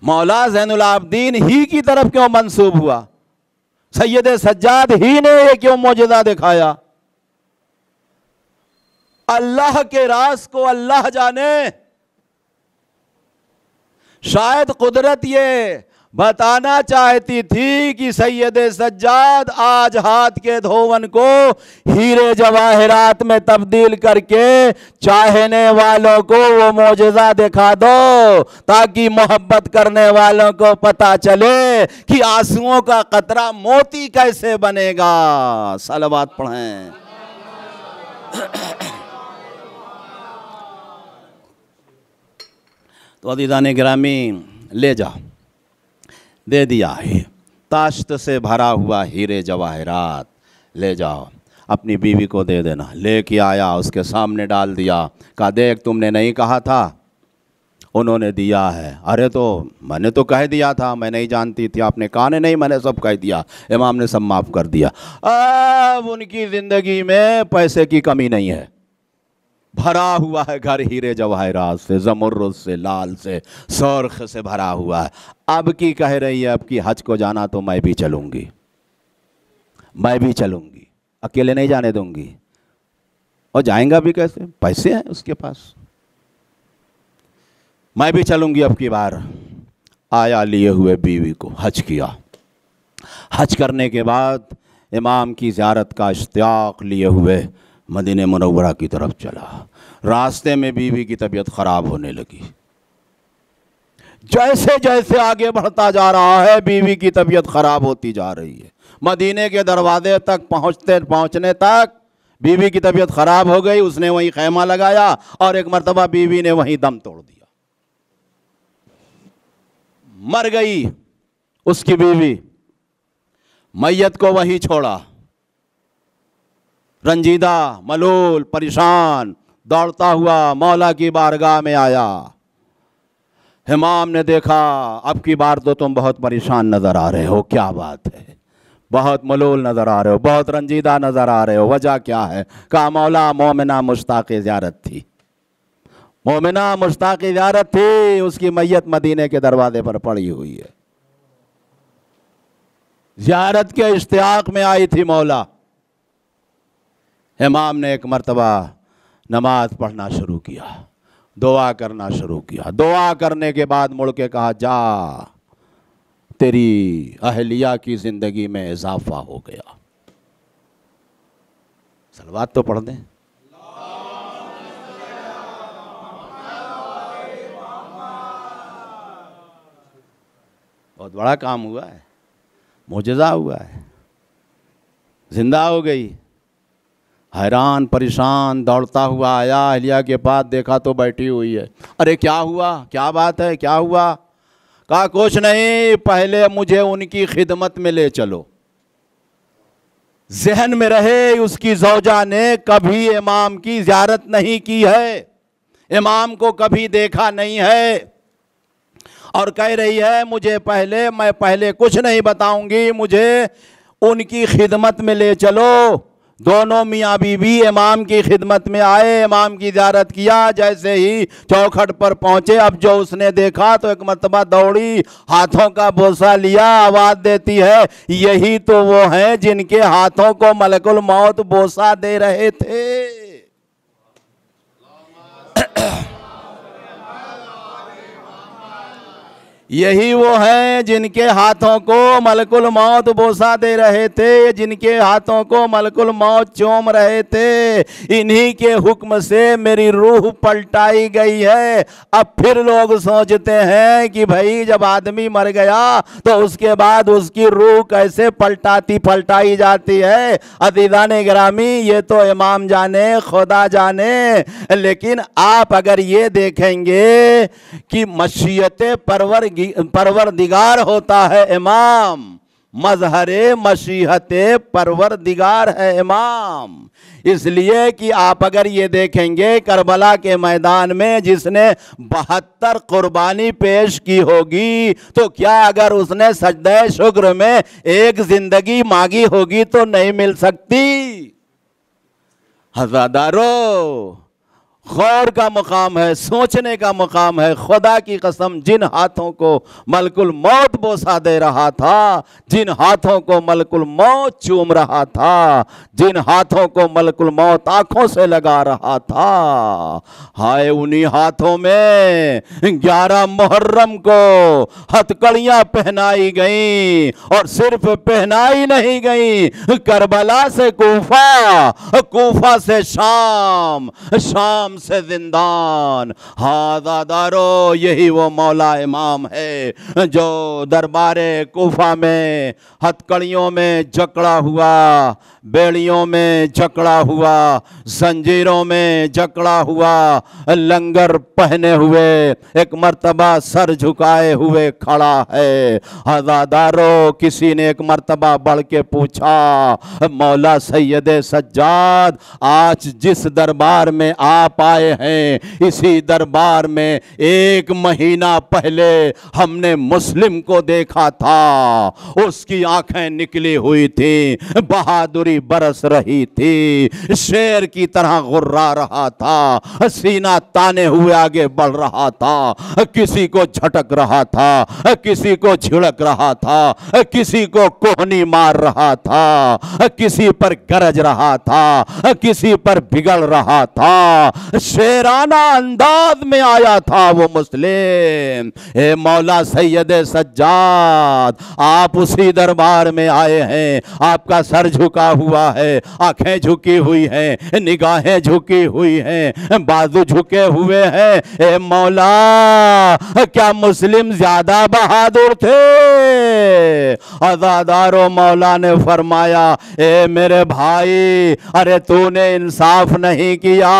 मौला ज़ैनुल आबिदीन ही की तरफ क्यों मंसूब हुआ, सैयद सज्जाद ही ने ये क्यों मौजज़ा दिखाया। अल्लाह के राज को अल्लाह जाने। शायद कुदरत ये बताना चाहती थी कि सैयद सज्जाद आज हाथ के धोवन को हीरे जवाहरात में तब्दील करके चाहने वालों को वो मौजज़ा दिखा दो, ताकि मोहब्बत करने वालों को पता चले कि आंसुओं का कतरा मोती कैसे बनेगा। सलवात पढ़ें। तो अज़ीज़ाने गिरामी ले जा, दे दिया है ताश्त से भरा हुआ हीरे जवाहरात ले जाओ। अपनी बीवी को दे देना। लेके आया, उसके सामने डाल दिया, कहा देख तुमने नहीं कहा था, उन्होंने दिया है। अरे तो मैंने तो कह दिया था, मैं नहीं जानती थी। आपने कहा नहीं, मैंने सब कह दिया। इमाम ने सब माफ़ कर दिया। अब उनकी ज़िंदगी में पैसे की कमी नहीं है, भरा हुआ है घर हीरे जवाहरात से, ज़मरुद से, लाल से, सुर्ख से भरा हुआ है। अब की कह रही है, अब की हज को जाना तो मैं भी चलूँगी, मैं भी चलूँगी, अकेले नहीं जाने दूँगी। और जाएगा भी कैसे, पैसे हैं उसके पास। मैं भी चलूँगी अब की बार। आया लिए हुए बीवी को, हज किया। हज करने के बाद इमाम की ज़ियारत का इश्तियाक लिए हुए मदीने मुनव्वरा की तरफ चला। रास्ते में बीवी की तबीयत ख़राब होने लगी। जैसे जैसे आगे बढ़ता जा रहा है, बीवी की तबीयत ख़राब होती जा रही है। मदीने के दरवाजे तक पहुँचने तक बीवी की तबीयत ख़राब हो गई। उसने वहीं खैमा लगाया और एक मरतबा बीवी ने वहीं दम तोड़ दिया, मर गई उसकी बीवी। मैयत को वहीं छोड़ा, रंजीदा, मलूल, परेशान, दौड़ता हुआ मौला की बारगाह में आया। इमाम ने देखा, अब की बार तो तुम बहुत परेशान नज़र आ रहे हो, क्या बात है, बहुत मलूल नज़र आ रहे हो, बहुत रंजीदा नज़र आ रहे हो, वजह क्या है? कहा मौला मोमिना मुश्ताक़ ज़ियारत थी, मोमिना मुश्ताक़ ज़ियारत थी, उसकी मैयत मदीने के दरवाजे पर पड़ी हुई है, ज़ियारत के इश्तियाक में आई थी मौला। इमाम ने एक मरतबा नमाज पढ़ना शुरू किया, दुआ करना शुरू किया। दुआ करने के बाद मुड़ के कहा, जा तेरी अहलिया की ज़िंदगी में इजाफा हो गया। सलवात तो पढ़ दें। बहुत बड़ा काम हुआ है, मोजज़ा हुआ है, जिंदा हो गई। हैरान परेशान दौड़ता हुआ आया, अहलिया के पास, देखा तो बैठी हुई है। अरे क्या हुआ, क्या बात है, क्या हुआ? कहा कुछ नहीं, पहले मुझे उनकी खिदमत में ले चलो। जहन में रहे उसकी जौजा ने कभी इमाम की ज़ियारत नहीं की है, इमाम को कभी देखा नहीं है, और कह रही है मुझे पहले, मैं पहले कुछ नहीं बताऊंगी, मुझे उनकी खिदमत में ले चलो। दोनों मियाँ बीवी इमाम की खिदमत में आए, इमाम की ज़ियारत किया। जैसे ही चौखट पर पहुँचे, अब जो उसने देखा तो एक मरतबा दौड़ी, हाथों का बोसा लिया, आवाज़ देती है, यही तो वो हैं जिनके हाथों को मलकुल मौत बोसा दे रहे थे। यही वो हैं जिनके हाथों को मलकुल मौत बोसा दे रहे थे, जिनके हाथों को मलकुल मौत चूम रहे थे। इन्हीं के हुक्म से मेरी रूह पलटाई गई है। अब फिर लोग सोचते हैं कि भाई जब आदमी मर गया तो उसके बाद उसकी रूह कैसे पलटाई जाती है। अज़ीज़ान गिरामी, ये तो इमाम जाने, खुदा जाने, लेकिन आप अगर ये देखेंगे कि मशीयत परवरदिगार होता है इमाम, मजहरे मशीहत परवरदिगार है इमाम। इसलिए कि आप अगर ये देखेंगे करबला के मैदान में जिसने 72 कुर्बानी पेश की होगी, तो क्या अगर उसने सजदे शुक्र में एक जिंदगी मांगी होगी तो नहीं मिल सकती? हज़ादारो, गौर का मुकाम है, सोचने का मुकाम है। खुदा की कसम, जिन हाथों को मलकुल मौत बोसा दे रहा था, जिन हाथों को मलकुल मौत चूम रहा था, जिन हाथों को मलकुल मौत आंखों से लगा रहा था, हाय उन्हीं हाथों में 11 मुहर्रम को हथकड़ियां पहनाई गई, और सिर्फ पहनाई नहीं गई, करबला से कूफा, कूफा से शाम, शाम शाम से जिंदान। हादादारो यही वो मौला इमाम है जो दरबारे कूफा में हथकड़ियों में जकड़ा हुआ, बेड़ियों में जकड़ा हुआ, जंजीरों में जकड़ा हुआ, लंगर पहने हुए, एक मर्तबा सर झुकाए हुए खड़ा है। हज़ादारो किसी ने एक मर्तबा बढ़ के पूछा, मौला सैयद सज्जाद, आज जिस दरबार में आप आए हैं इसी दरबार में 1 महीना पहले हमने मुस्लिम को देखा था, उसकी आंखें निकली हुई थी, बहादुरी बरस रही थी, शेर की तरह गुर्रा रहा था, सीना ताने हुए आगे बढ़ रहा था, किसी को झटक रहा था, किसी को झिड़क रहा था, किसी को कोहनी मार रहा था, किसी पर गरज रहा था, किसी पर बिगड़ रहा था, शेराना अंदाज में आया था वो मुस्लिम। ए मौला सैयद सज्जाद, आप उसी दरबार में आए हैं, आपका सर झुका हुआ है, आंखें झुकी हुई हैं, निगाहें झुकी हुई हैं, बाजू झुके हुए हैं। ए मौला, क्या मुस्लिम ज्यादा बहादुर थे? अज़ादारो मौला ने फरमाया, ए मेरे भाई, अरे तूने इंसाफ नहीं किया।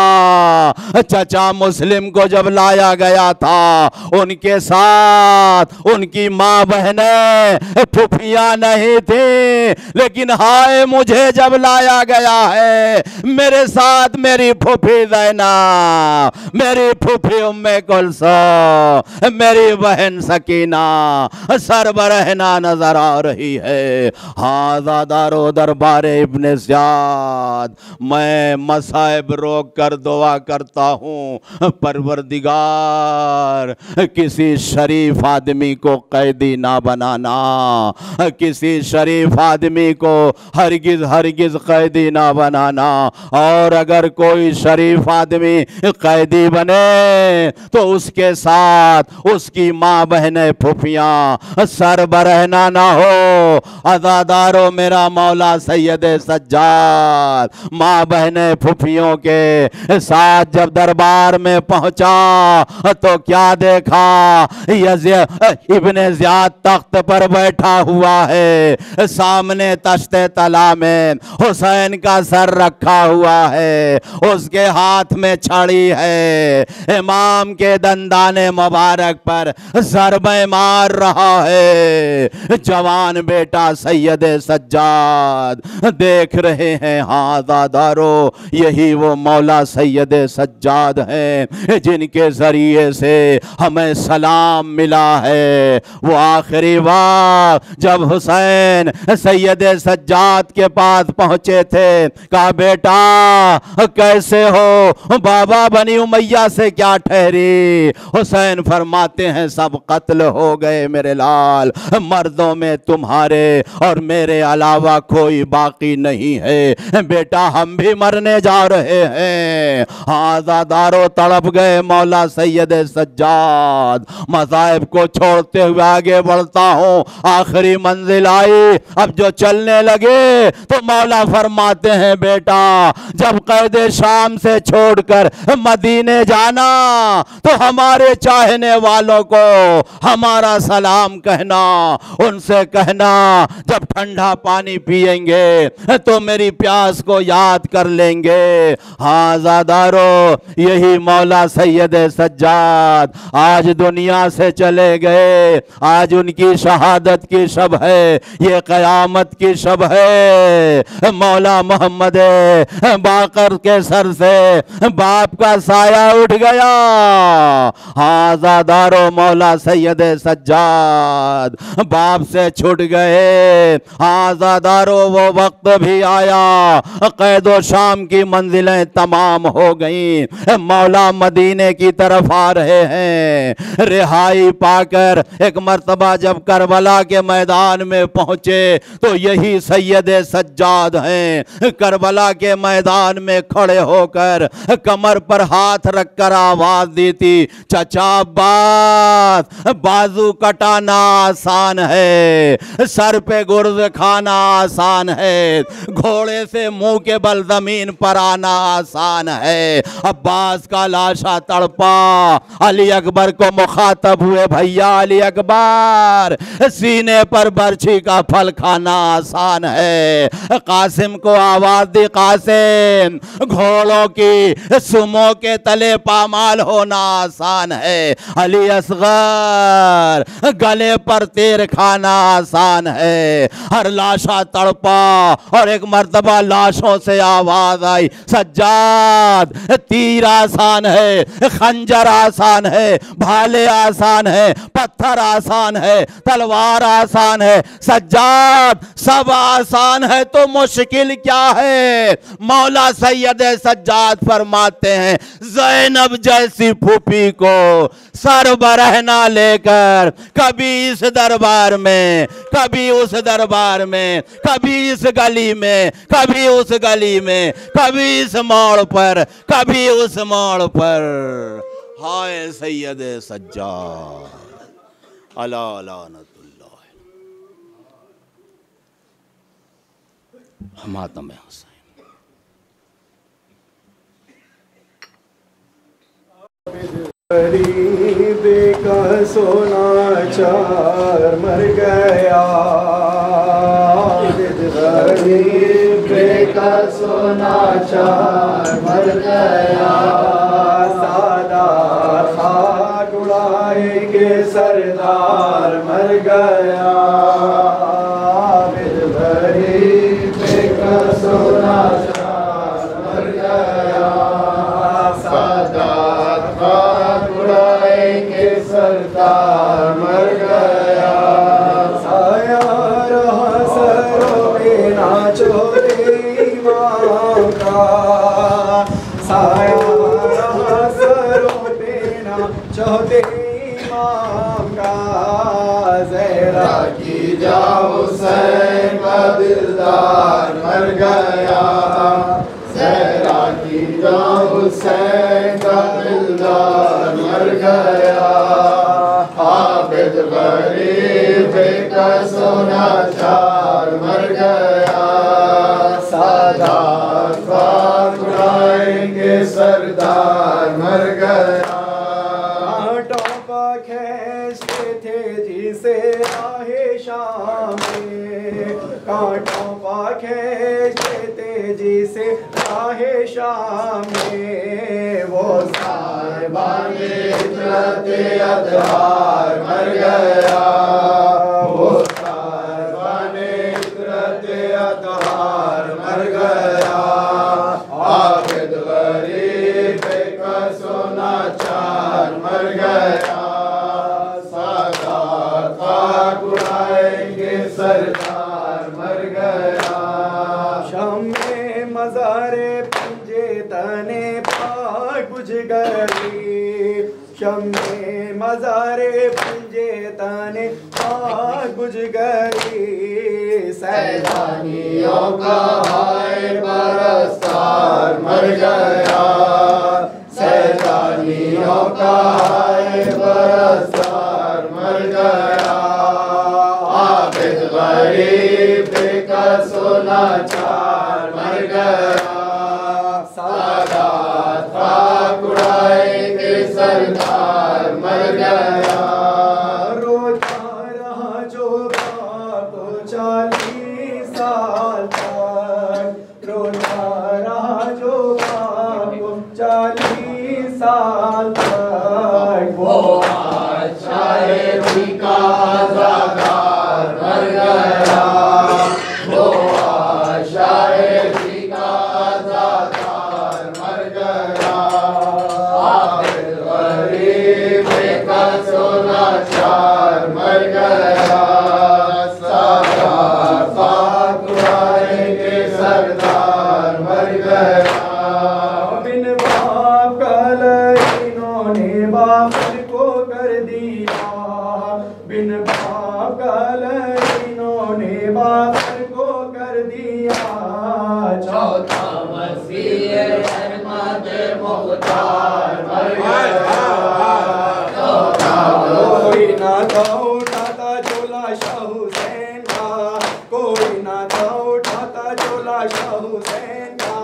चचा मुस्लिम को जब लाया गया था, उनके साथ उनकी माँ बहनें फुफियाँ नहीं थी, लेकिन हाय मुझे जब लाया गया है, मेरे साथ मेरी फुफी ज़ैनब, मेरी फुफी उम्मे कुलसूम, मेरी बहन सकीना सरबरहना नजर आ रही है। हाज़ादारो दरबारे इब्ने ज़ियाद, मैं मसाइब रोक कर दुआ करता हूँ, परवरदिगार किसी शरीफ आदमी को कैदी ना बनाना, किसी शरीफ आदमी को हरगिज हरगिज कैदी ना बनाना, और अगर कोई शरीफ आदमी कैदी बने तो उसके साथ उसकी माँ बहनें फुफियाँ सरबरहना ना हो। अज़ादारो मेरा मौला सैयद सज्जाद माँ बहनें फुफियों के साथ जब दरबार में पहुंचा तो क्या देखा, इब्ने ज़ियाद तख्त पर बैठा हुआ है, सामने तश्ते तला में हुसैन का सर रखा हुआ है, उसके हाथ में छड़ी है, इमाम के दंदाने मुबारक पर ज़रबे मार रहा है। जवान बेटा सैयद सज्जाद देख रहे हैं। हाज़ादारो यही वो मौला सैयद सज्जाद हैं जिनके जरिए से हमें सलाम मिला है। वो आखिरी वक्त जब हुसैन सैयद सज्जाद के पास पहुंचे थे, कहा बेटा कैसे हो, बाबा बनी उमैया से क्या ठहरी? हुसैन फरमाते हैं सब कत्ल हो गए मेरे लाल, मर्दों में तुम्हारे और मेरे अलावा कोई बाकी नहीं है, बेटा हम भी मरने जा रहे हैं। आज़ादारो तड़प गए। मौला सैयद सज्जाद मज़ाहिब को छोड़ते हुए आगे बढ़ता हूँ, आखिरी मंजिल आई, अब जो चलने लगे तो मौला फरमाते हैं बेटा जब कैद शाम से छोड़कर मदीने जाना तो हमारे चाहने वालों को हमारा सलाम कहना, उनसे कहना जब ठंडा पानी पिएंगे तो मेरी प्यास को याद कर लेंगे। हाँ ज़ादारो यही मौला सैयद सज्जाद आज दुनिया से चले गए, आज उनकी शहादत की शब है, ये क़यामत की शब है। मौला मोहम्मद बाकर के सर से बाप का साया उठ गया। हाँ ज़ादारो मौला सैयद सज्जाद बाप से छूट गए। हाँ ज़ादारो वो वक्त भी आया, कैदो शाम की मंजिलें तमाम हो गईं, मौला मदीने की तरफ आ रहे हैं। रिहाई पाकर एक मर्तबा जब करबला के मैदान में पहुंचे तो यही सैयद सज्जाद हैं। करबला के मैदान में खड़े होकर कमर पर हाथ रखकर आवाज दी थी, चचा अब्बास बाजू कटाना आसान है, सर पे गुर्ज खाना आसान है, घोड़े से मुंह के बल जमीन पर आना आसान है, अब्बास का लाशा तड़पा, अली अकबर को मुखातब हुए, भैया अली अकबर, सीने पर बर्छी का फल खाना आसान है। कासिम को आवाज दी, कासिम, घोड़ों की सुमों के तले पामाल होना आसान है। अली असगर, गले पर तीर खाना आसान है। हर लाशा तड़पा और एक मर्तबा लाशों से आवाज आई, सज्जाद, तीर आसान है, खंजर आसान है, भाले आसान है, पत्थर आसान है, तलवार आसान है। सज्जाद, सब आसान है तो मुश्किल क्या है? मौला सैयद सज्जाद फरमाते हैं, ज़ैनब जैसी फूफी को सर बरहना लेकर कभी इस दरबार में, कभी उस दरबार में, कभी इस गली में, कभी उस गली में, कभी इस मोड़ पर, कभी उस मोड़ पर। हाय सैयद सज्जाद, अला लानतुल्लाह। मातम हुसैन। गरीब का सोना चार मर गया, गरीब का सोना चार मर गया, सादात खाक उड़ाएंगे सरदार मर गया, गरीब का सोना चार मर गया, सादात खाक उड़ाएंगे सरदार मर गया, साया रहा सरों पे नाचो इमाम का, साया रहा सरों पे नाचो इमाम का, ज़हरा की जा हुसैन का दिलदार मर गया, ज़हरा की जा हुसैन का दिलदार मर गया, हाफिज गरीब का सोना चार मर गया, सादात खाक उड़ाएंगे सरदार मर गया, टोपा खींचते थे जिसे राहे शाम में, कांटों पा खींचते थे जिसे राहे शाम में, वो साहिबाने इतरते अदहार मर गया, वो साहिबाने इतरते अदहार मर गया, आबिद गरीब का सोना चार मर गया, सादात खाक उड़ाएंगे सरदार मर गया, शम्मे मज़ारे पंजे तने पाक बुझ गई, शम्मे मज़ारे पंजे तने पाक बुझ गई, सैलानियों का हाय परस्तार मर गया, सैलानियों का हाय परस्तार मर गया, आबिद गरीब का सोना चार मर गया, सादात खाक उड़ाएंगे सरदार मर गया, रोता रहा जो बाप 40 साल तक, रोता रहा जो बाप 40 साल तक, वो शायरी का आज़ादार मर गया, वो शायरी का आज़ादार मर गया, आबिद गरीब का सोना चार मर गया, सादात खाक उड़ाएंगे सरदार मर गया, बिन बाप का इन्होंने बापर को कर दिया, बिन बाप का इन्होंने बापर को कर दिया, चौथा मसीह अहमद मुख्तार मर गया, चौथा कोई ना था उठाता चोला शाह हुसैन का, कोई ना था उठाता चोला शाह हुसैन का,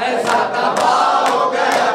ऐसा तबाह हो गया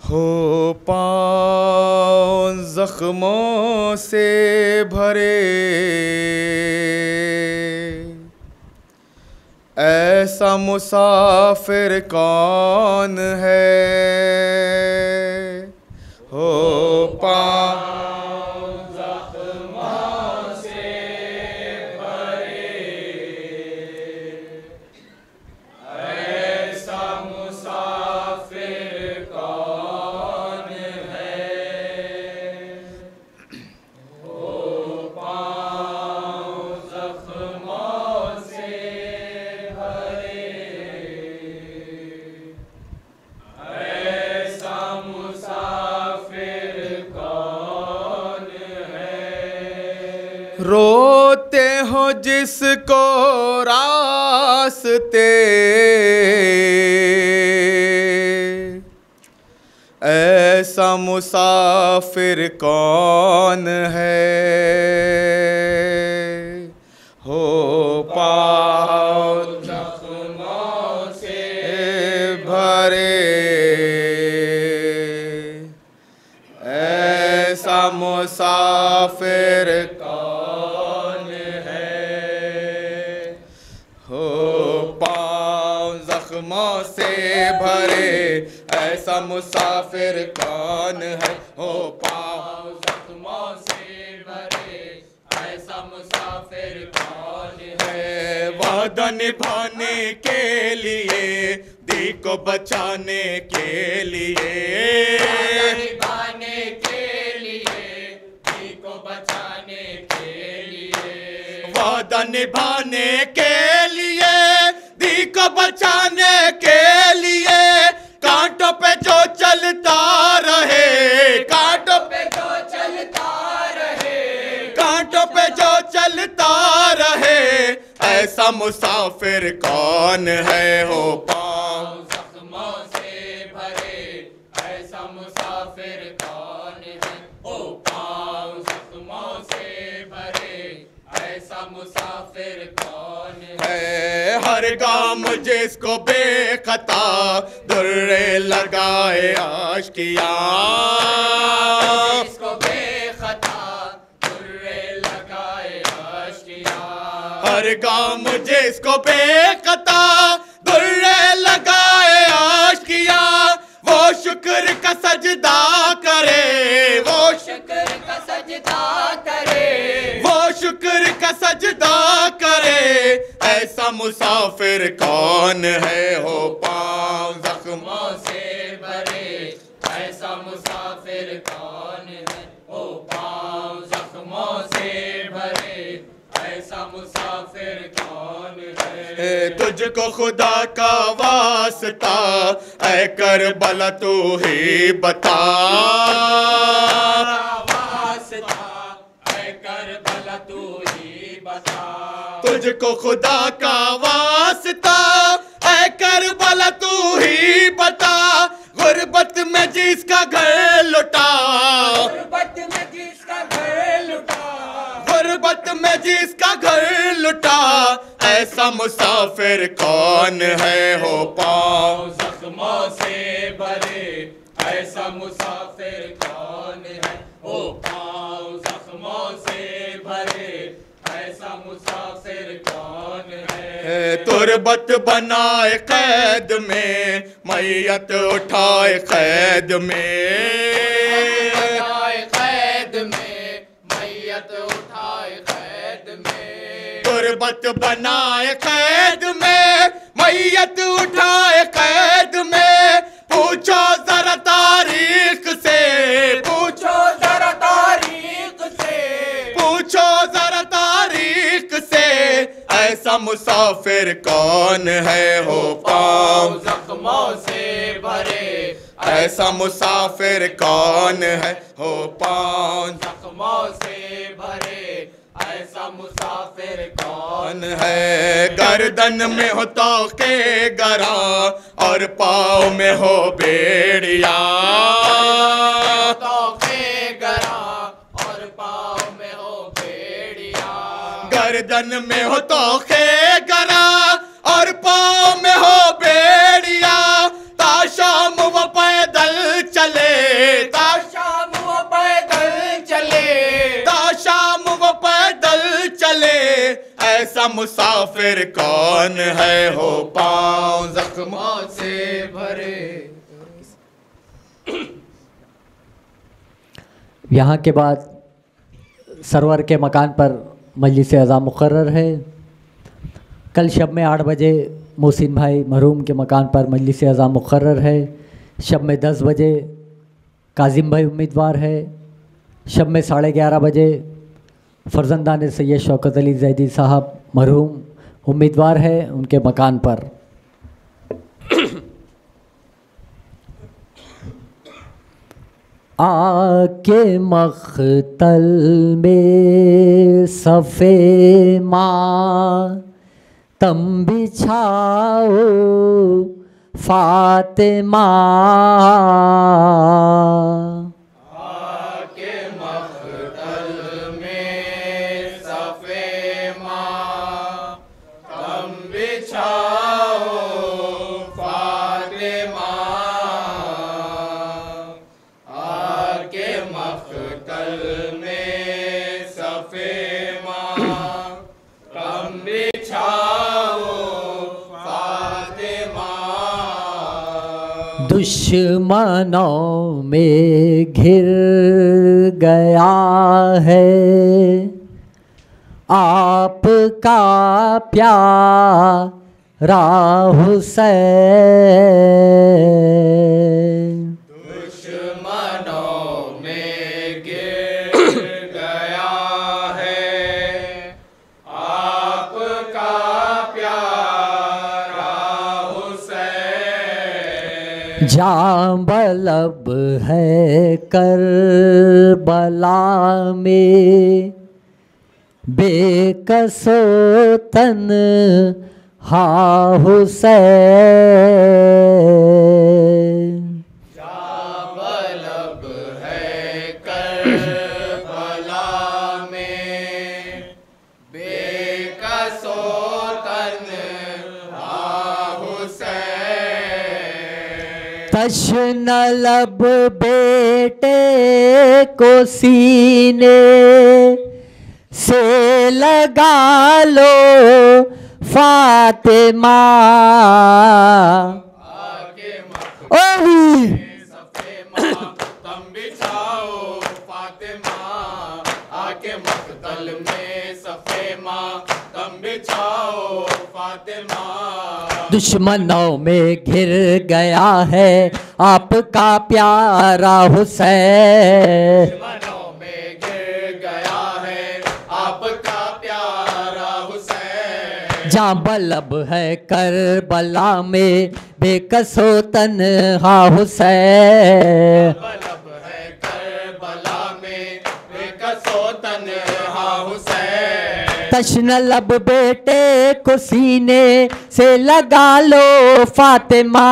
हो पाँव जख्मों से भरे, ऐसा मुसाफिर कौन है। हो पाँव जख्मों से भरे, ऐसा मुसाफिर कौन है। हो पाँव जख्मों से भरे, ऐसा मुसाफिर कौन है। रोते हो जिसको रास्ते, ऐसा मुसाफिर कौन है। हो पाँव जख्मों से भरे, ऐसा मुसाफिर कौन है। हो पाँव जख्मों से भरे, ऐसा मुसाफिर कौन है। हो पाँव जख्मों से भरे, ऐसा मुसाफिर कौन है। वादा निभाने के लिए, दी को बचाने के लिए, निभाने के लिए, दी को बचाने के लिए, वादा निभाने के लिए, दी को बचाने के लिए, कांटों पे जो चलता रहे, कांटों पे जो चलता रहे, कांटों पे जो चलता रहे, ऐसा मुसाफिर कौन है। हो पाँव जख्मों से भरे, ऐसा मुसाफिर कौन है। हो पाँव जख्मों से भरे, ऐसा मुसाफिर कौन है। हर गाम जिसको बेखता दुर्रे लगाए आशिकियाँ, जिसको बेखता दुर्रे लगाए आशिकियाँ। हर गाम जिसको बेखता दुर्रे लगाए आशिकियाँ, वो शुक्र का सजदा करे, वो शुक्र का सजदा करे, वो शुक्र का सजदा करे, ऐसा मुसाफिर कौन है। हो पाँव जख्मों से भरे, ऐसा मुसाफिर कौन है। हो पाँव जख्मों से भरे, ऐसा मुसाफिर कौन है। तुझको खुदा का वास्ता, ऐ करबला तू ही बता, वास्ता ऐ करबला तू ही बता। तुझको खुदा का वास्ता, ऐ करबला तू ही बता। गुर्बत में जिसका घर लुटा, गुर्बत में जिसका घर लुटा, गुर्बत में जिसका घर लुटा, ऐसा मुसाफिर कौन है हो पाँव जख्मों से भरे, ऐसा मुसाफिर कौन है हो पाँव जख्मों से भरे, ऐसा मुसाफिर कौन है। तुरबत बनाए कैद में, मैयत उठाए कैद में, कैद में मैयत उठाए कैद में, तुरबत बनाए कैद में, मैयत उठाए कैद में। पूछो जरा तारीख से, पूछो जरा तारीख से, पूछो जरा तारीख से, ऐसा मुसाफिर कौन है हो पाँव जख्मों से भरे, ऐसा मुसाफिर कौन है हो पाँव जख्मों से भरे, ऐसा मुसाफिर कौन है। गर्दन में हो तोके गरा और पाँव में हो बेड़िया, तोके गरा और पाँव में हो बेड़िया, गर्दन में हो तोके गरा और पाँव में हो बेड़िया। ताशाम वो पैदल चले, ताशाम वो पैदल चले, ताशाम वो पैदल चले, ऐसा मुसाफिर कौन है हो पाँव जख्मों से भरे। यहाँ के बाद सरवर के मकान पर मजलिस अज़ा मुकर्रर है। कल शब में 8 बजे मोहसिन भाई मरहूम के मकान पर मजलिस अज़ा मुकर्रर है। शब में 10 बजे काजिम भाई उम्मीदवार है। शब में 11:30 बजे फर्जंदान सैयद शौकत अली जैदी साहब मरहूम उम्मीदवार है उनके मकान पर। आके मख्तल में सफ़े माँ तम बिछाओ फातिमा, आके मख्तल में सफ़े माँ तम बिछाओ फातिमा, आके मख्तल में सफ़े माँ तम बिछाओ फातिमा। दुश्मनों में घिर गया है आपका प्यारा हुसैन, दुश्मनों में गिर गया है आपका प्यारा हुसैन। जांबलब है करबला में बेकसो तन हा हुसैन, जाबलब है करबला में बेकसो तन्हा हुसैन। तशनलब बेटे को सीने से लगा लो फातिमा, आके ओही सफ़े माँ तम बिछाओ फातिमा, आके मख्तल में सफ़े माँ तम बिछाओ फातिमा। दुश्मनों में घिर गया है आपका प्यारा हुसैन, दुश्मनों में गिर गया है आपका प्यारा हुसैन। जांबलब है करबला में बेकसो तन्हा हुसैन, जाबलब है करबला में बेकसो तन्हा हुसैन। तशनलब बेटे को सीने से लगा लो फातिमा,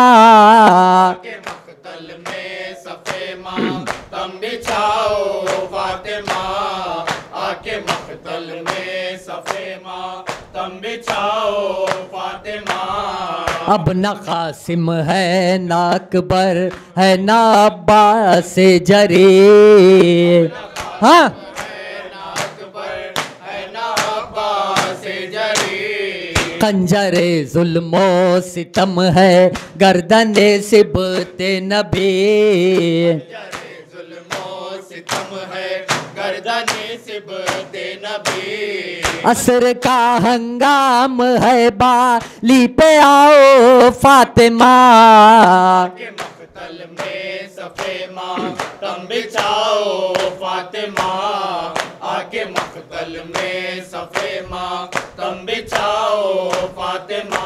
आके मख्तल में सफ़े माँ तम बिछाओ फातिमा, आके मख्तल में सफ़े माँ तम तुम बिछाओ फातिमा। अब न कासिम है ना अकबर है ना अब्बास जरी। हाँ खंजरे जुल्मो सितम है गर्दने सिबते नबी। जुल्मो सितम है गर्दने सिबते नबी। असर का हंगाम है बाली पे आओ फातिमा। के मख्तल में सफे माँ तुम बिछाओ फातिमा। आके मख्तल में सफे माँ तुम बिछाओ फातिमा।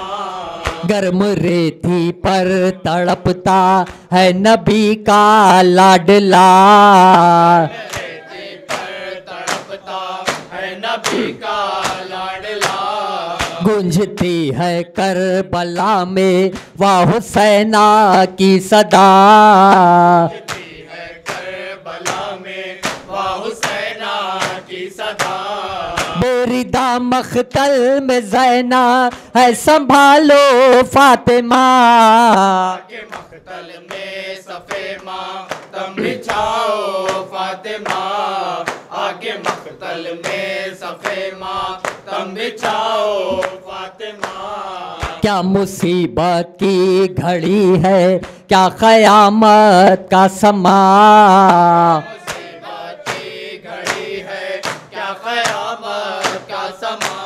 गर्म रेती पर तड़पता है नबी का लाडला। रेती पर तड़पता है नबी का लाडला। गूंजती है करबला में वाह हुसैना की सदा। गूंजती है करबला में वाह हुसैना की सदा। बेरिदा मख्तल में ज़ैना है संभालो फातिमा। के मख्तल में सफे माँ तुम बिछाओ फातिमा। आगे मख्तल में सफे माँ तुम बिछाओ फातिमा। क्या मुसीबत की घड़ी है क्या क़यामत का समा। मुसीबत की घड़ी है क्या क़यामत का समा।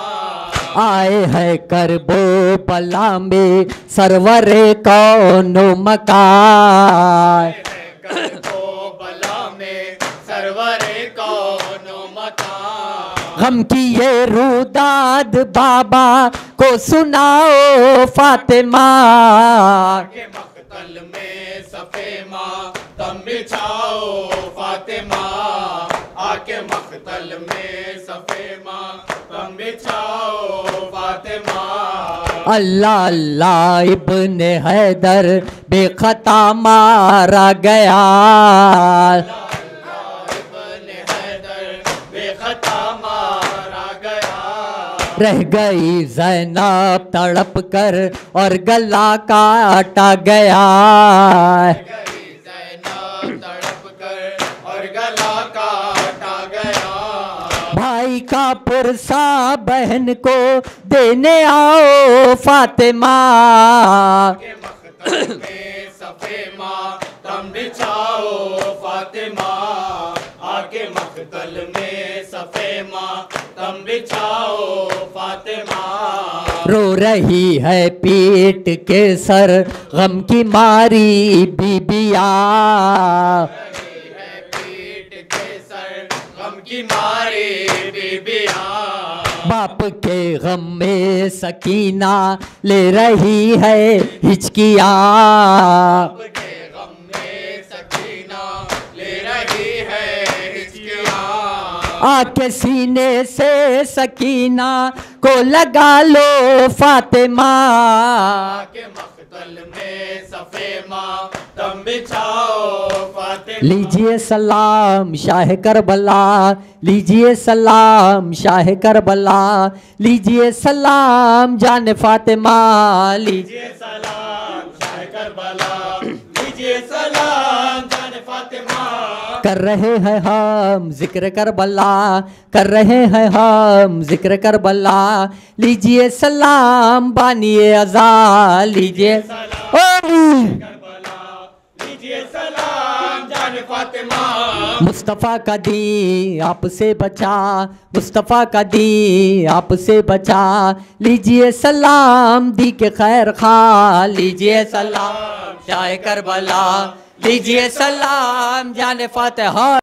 आए है करबो बला में सरवरे कौनो मकान। करबो बला में सरवरे कौनो मकान। गम की ये रुदाद बाबा को सुनाओ फातिमा। के मख्तल में सफे माँ तुम बिछाओ फातिमा। आके मख्तल में सफे माँ तुम बिछाओ फातिमा। अल्लाह अल्लाह इब्ने हैदर बेखता मारा गया। इब्ने हैदर बेखता मारा गया। रह गई ज़ैनब तड़प कर और गला काटा गया। गई ज़ैनब तड़प कर और गला काटा गया। भाई का पुरसा बहन को देने आओ फातिमा। के मख्तल में सफे माँ तुम बिछाओ फातिमा। आके मख्तल में सफे माँ तुम बिछाओ फातिमा। रो रही है पीट के सर गम की मारी बीबिया। रही है पीठ के सर गम की मारी बीबिया। बाप के गम में सकीना ले रही है हिचकिया। के गम में सकीना ले रही है हिचकिया। आके सीने से सकीना को लगा लो फातिमा। के मख्तल में सफे माँ तुम बिछाओ फातिमा। लीजिए सलाम शाह करबला। लीजिए सलाम शाह करबला। लीजिए सलाम जान फातिमा। लीजिए सलाम शाह करबला। लीजिए सलाम जान फातिमा। कर रहे हैं हम जिक्र करबला। कर रहे हैं हम जिक्र करबला। लीजिए सलाम बानिए अज़ा। लीजिए करबला। लीजिए सलाम जान फातिमा। मुस्तफ़ा का दी आपसे बचा। मुस्तफ़ा का दी आपसे बचा। लीजिए सलाम दी के खैर खा। लीजिए सलाम शाह करबला। लीजिए सलाम जान फातिहा।